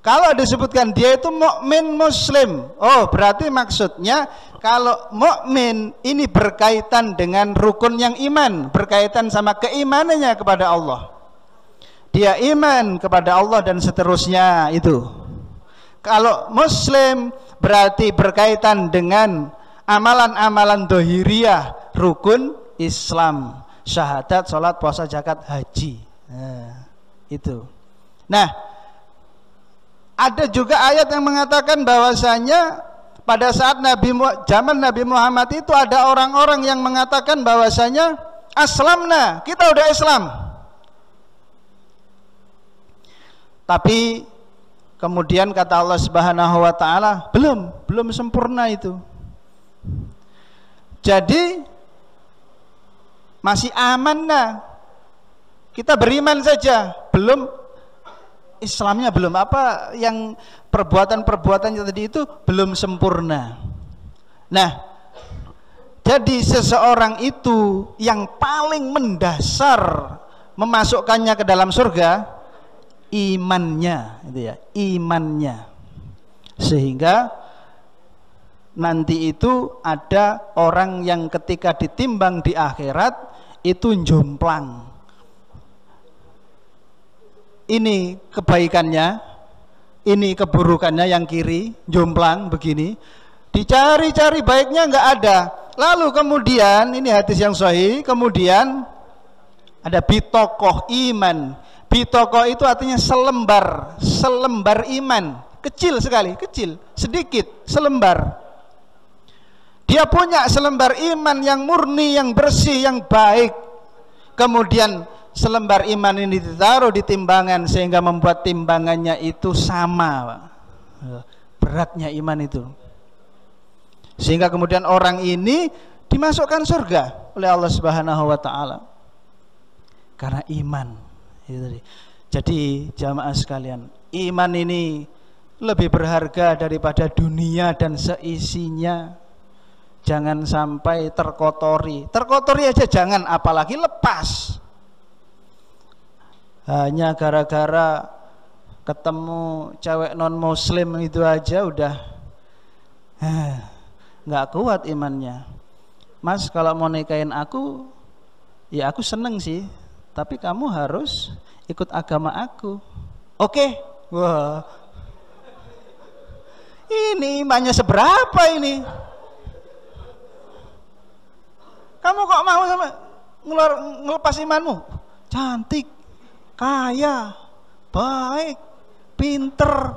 Speaker 2: Kalau disebutkan dia itu mukmin muslim, oh berarti maksudnya kalau mukmin ini berkaitan dengan rukun yang iman, berkaitan sama keimanannya kepada Allah. Dia iman kepada Allah dan seterusnya itu. Kalau muslim berarti berkaitan dengan amalan-amalan dohiriyah, rukun Islam, syahadat, sholat, puasa, zakat, haji. Nah, itu. Nah, ada juga ayat yang mengatakan bahwasanya pada saat zaman Nabi Muhammad itu ada orang-orang yang mengatakan bahwasanya aslamna, kita udah Islam. Tapi kemudian kata Allah Subhanahu wa taala, belum sempurna itu. Jadi masih aman nah. Kita beriman saja, belum Islamnya belum apa yang perbuatan-perbuatan tadi itu belum sempurna. Nah, jadi seseorang itu yang paling mendasar memasukkannya ke dalam surga imannya, itu ya, imannya. Sehingga nanti itu ada orang yang ketika ditimbang di akhirat itu jomplang. Ini kebaikannya, ini keburukannya yang kiri, jomplang begini. Dicari-cari baiknya nggak ada. Lalu kemudian ini hadis yang sahih, kemudian ada bitokoh iman. Bitokoh itu artinya selembar, selembar iman, kecil sekali, kecil, sedikit, selembar. Dia punya selembar iman yang murni, yang bersih, yang baik. Kemudian selembar iman ini ditaruh di timbangan sehingga membuat timbangannya itu sama beratnya iman itu. Sehingga kemudian orang ini dimasukkan surga oleh Allah Subhanahu wa taala. Karena iman. Jadi jamaah sekalian, iman ini lebih berharga daripada dunia dan seisinya. Jangan sampai terkotori. Terkotori aja jangan, apalagi lepas. Hanya gara-gara ketemu cewek non muslim itu aja udah nggak kuat imannya. Mas, kalau mau nikahin aku, ya aku seneng sih, tapi kamu harus ikut agama aku. Oke. Wah, ini imannya seberapa ini? Kamu kok mau sama ngelepas imanmu? Cantik, kaya, baik, pinter.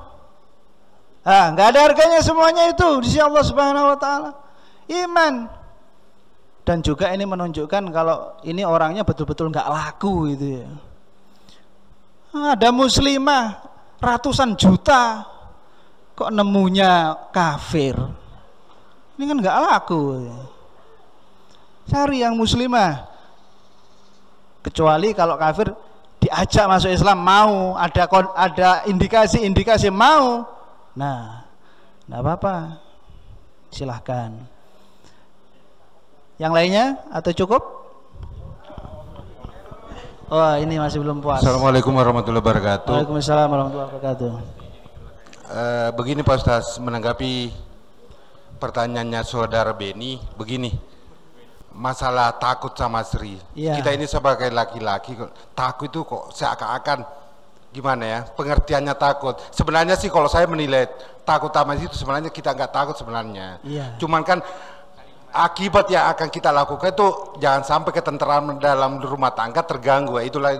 Speaker 2: Nggak ada harganya semuanya itu di sisi Allah Subhanahu wa taala. Iman. Dan juga ini menunjukkan kalau ini orangnya betul-betul nggak laku itu ya. Ada muslimah ratusan juta kok nemunya kafir. Ini kan nggak laku ya. Cari yang muslimah. Kecuali kalau kafir diajak masuk Islam mau, ada indikasi-indikasi mau. Nah, enggak apa-apa. Silahkan. Yang lainnya atau cukup? Oh, ini masih belum puas.
Speaker 7: Assalamualaikum warahmatullahi wabarakatuh.
Speaker 2: Waalaikumsalam warahmatullahi wabarakatuh.
Speaker 7: Begini Pak Ustaz, menanggapi pertanyaannya saudara Beni, begini. Masalah takut sama Sri.
Speaker 2: Ya.
Speaker 7: Kita ini sebagai laki-laki takut itu kok seakan-akan gimana ya? Pengertiannya takut. Sebenarnya sih kalau saya menilai takut sama itu sebenarnya kita nggak takut sebenarnya.
Speaker 2: Ya.
Speaker 7: Cuman kan akibat yang akan kita lakukan itu jangan sampai ketentraman dalam rumah tangga terganggu. Itulah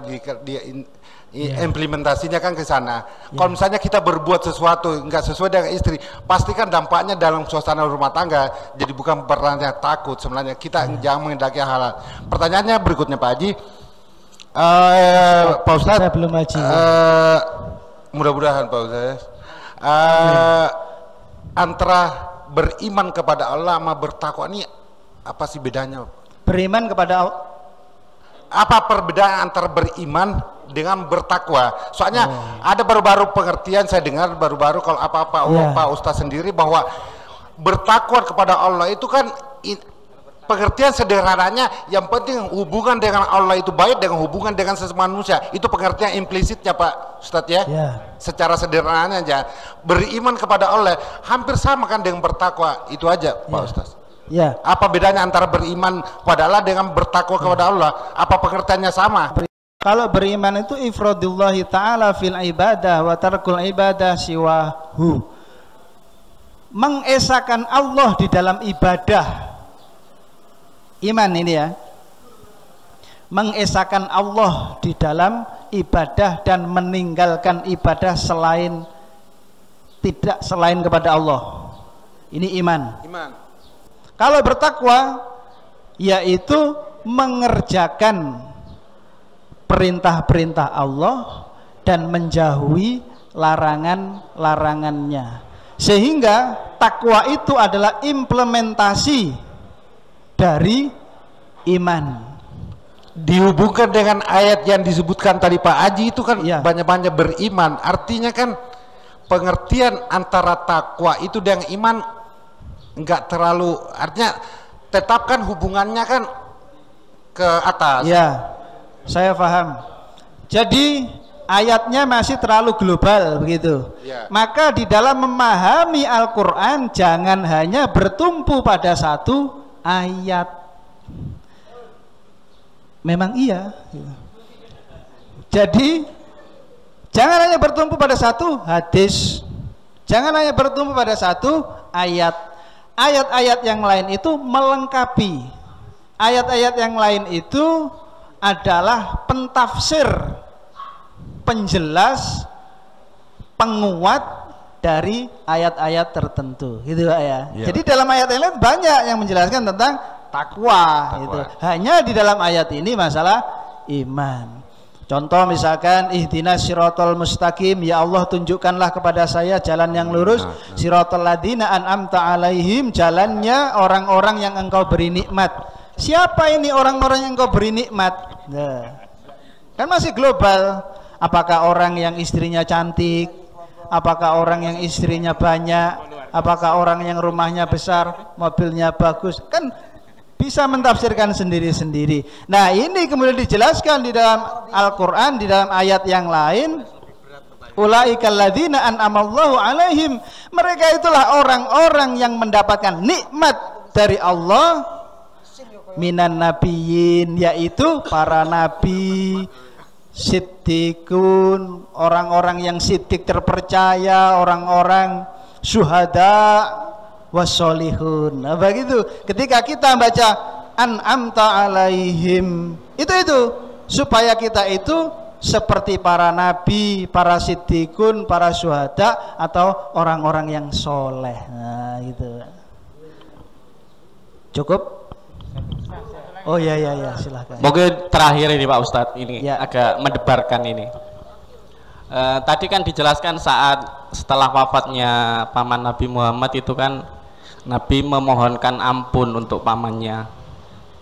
Speaker 7: implementasinya kan ke sana. Kalau misalnya kita berbuat sesuatu nggak sesuai dengan istri, pasti kan dampaknya dalam suasana rumah tangga. Jadi bukan perannya takut sebenarnya. Kita jangan mengendaki hal. Pertanyaannya berikutnya Pak Haji. Pak Ustadz.
Speaker 2: Saya belum haji.
Speaker 7: Mudah-mudahan Pak Ustadz. Antara beriman kepada Allah sama bertakwa ini apa sih bedanya?
Speaker 2: Beriman kepada Allah.
Speaker 7: Apa perbedaan antara beriman dengan bertakwa. Soalnya ada baru-baru pengertian saya dengar baru-baru kalau apa-apa Pak Ustaz sendiri bahwa bertakwa kepada Allah itu kan pengertian sederhananya yang penting hubungan dengan Allah itu baik dengan hubungan dengan sesama manusia. Itu pengertian implisitnya Pak Ustadz ya. Secara sederhananya aja beriman kepada Allah hampir sama kan dengan bertakwa. Itu aja Pak Ustadz. Apa bedanya antara beriman kepada Allah dengan bertakwa kepada Allah? Apa pengertiannya sama?
Speaker 2: Kalau beriman itu ifradullahi ta'ala fil ibadah wa tarkul ibadah siwahu. Mengesahkan Allah di dalam ibadah. Iman ini ya, mengesahkan Allah di dalam ibadah dan meninggalkan ibadah selain kepada Allah. Ini iman. Kalau bertakwa yaitu mengerjakan perintah-perintah Allah dan menjauhi larangan-larangannya. Sehingga takwa itu adalah implementasi dari iman.
Speaker 7: Dihubungkan dengan ayat yang disebutkan tadi Pak Haji itu kan banyak-banyak beriman. Artinya kan pengertian antara takwa itu dengan iman enggak terlalu, artinya tetapkan hubungannya kan ke atas.
Speaker 2: Saya paham. Jadi ayatnya masih terlalu global begitu. Maka di dalam memahami Al-Quran jangan hanya bertumpu pada satu ayat. Memang iya. Jadi jangan hanya bertumpu pada satu hadis, jangan hanya bertumpu pada satu ayat. Ayat-ayat yang lain itu melengkapi. Ayat-ayat yang lain itu adalah pentafsir, penjelas, penguat dari ayat-ayat tertentu, gitu Pak ya. Jadi dalam ayat yang lain banyak yang menjelaskan tentang takwa. Gitu. Hanya di dalam ayat ini masalah iman. Contoh misalkan ihdinas siratal mustaqim, ya Allah tunjukkanlah kepada saya jalan yang lurus. Siratal ladzina an'amta alaihim, jalannya orang-orang yang engkau beri nikmat. Siapa ini orang-orang yang engkau beri nikmat? Kan masih global. Apakah orang yang istrinya cantik? Apakah orang yang istrinya banyak? Apakah orang yang rumahnya besar, mobilnya bagus? Kan bisa mentafsirkan sendiri-sendiri. Nah ini kemudian dijelaskan di dalam Al-Quran, di dalam ayat yang lain. Ulaikal ladzina an'amallahu alaihim. Mereka itulah orang-orang yang mendapatkan nikmat dari Allah. Minan nabiyyin, yaitu para nabi, siddiqun, orang-orang yang siddiq terpercaya, orang-orang syuhada wassolihun. Nah begitu, ketika kita baca an'amta alaihim, itu supaya kita itu seperti para nabi, para siddiqun, para syuhada, atau orang-orang yang soleh. Nah gitu. Cukup? Oh ya silahkan.
Speaker 5: Mungkin terakhir ini Pak Ustadz, ini agak mendebarkan ini. Tadi kan dijelaskan saat setelah wafatnya paman Nabi Muhammad itu kan Nabi memohonkan ampun untuk pamannya.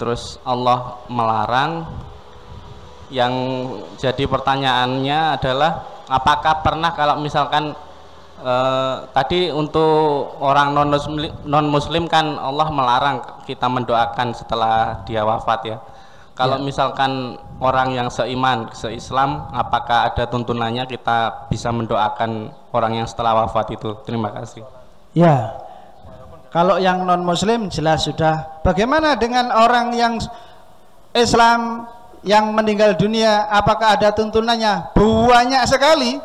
Speaker 5: Terus Allah melarang. Yang jadi pertanyaannya adalah apakah pernah kalau misalkan tadi untuk orang non muslim kan Allah melarang kita mendoakan setelah dia wafat ya. Kalau misalkan orang yang seislam, apakah ada tuntunannya kita bisa mendoakan orang yang setelah wafat itu? Terima kasih.
Speaker 2: Ya, kalau yang non muslim jelas sudah. Bagaimana dengan orang yang Islam yang meninggal dunia, apakah ada tuntunannya? Banyak sekali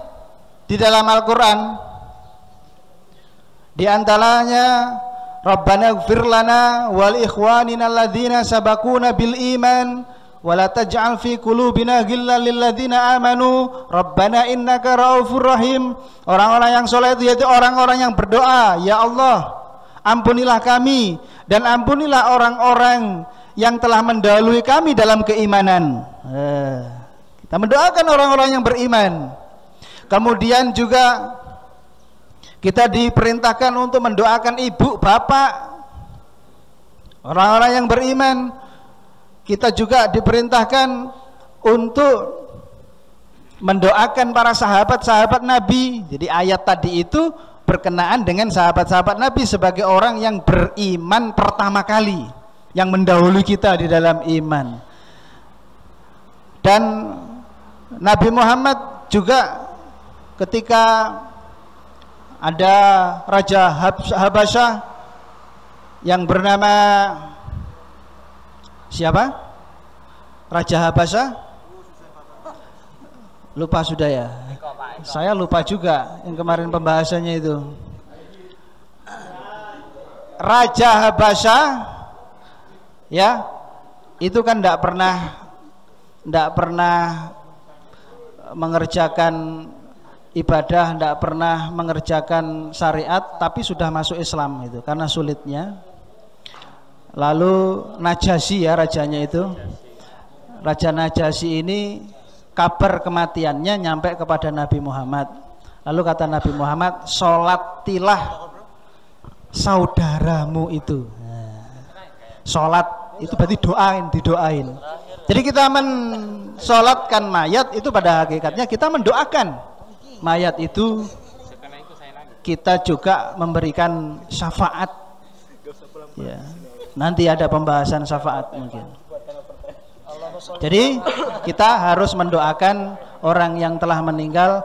Speaker 2: di dalam Al-Quran. Di antaranya Rabbana ighfir lana wal ikhwanina alladzina sabaquna bil iman wa la taj'al fi qulubina ghillan lil ladzina amanu Rabbana innaka raufur rahim. Orang-orang yang soleh itu yaitu orang-orang yang berdoa, ya Allah ampunilah kami dan ampunilah orang-orang yang telah mendahului kami dalam keimanan. Kita mendoakan orang-orang yang beriman. Kemudian juga kita diperintahkan untuk mendoakan ibu, bapak, orang-orang yang beriman. Kita juga diperintahkan untuk mendoakan para sahabat-sahabat Nabi. Jadi ayat tadi itu berkenaan dengan sahabat-sahabat Nabi sebagai orang yang beriman pertama kali, yang mendahului kita di dalam iman. Dan Nabi Muhammad juga ketika ada Raja Habasyah yang bernama siapa? Raja Habasyah? Lupa sudah ya? Saya lupa juga yang kemarin pembahasannya itu. Raja Habasyah ya, itu kan tidak pernah mengerjakan ibadah, tidak pernah mengerjakan syariat, tapi sudah masuk Islam itu karena sulitnya. Lalu Najasyi ya rajanya itu, Raja Najasyi ini kabar kematiannya nyampe kepada Nabi Muhammad. Lalu kata Nabi Muhammad, "Sholatilah saudaramu itu." Sholat itu berarti didoain. Jadi kita mensolatkan mayat itu pada hakikatnya kita mendoakan mayat itu, kita juga memberikan syafaat. Ya, nanti ada pembahasan syafaat mungkin. Jadi kita harus mendoakan orang yang telah meninggal,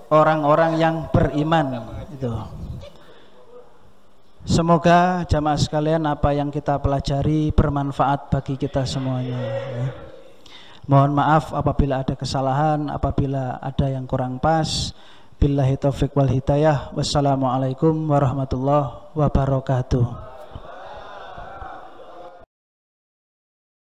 Speaker 2: orang-orang yang beriman itu. Semoga jamaah sekalian apa yang kita pelajari bermanfaat bagi kita semuanya ya. Mohon maaf apabila ada kesalahan, apabila ada yang kurang pas. Billahi taufiq wal hidayah. Wassalamualaikum warahmatullahi wabarakatuh.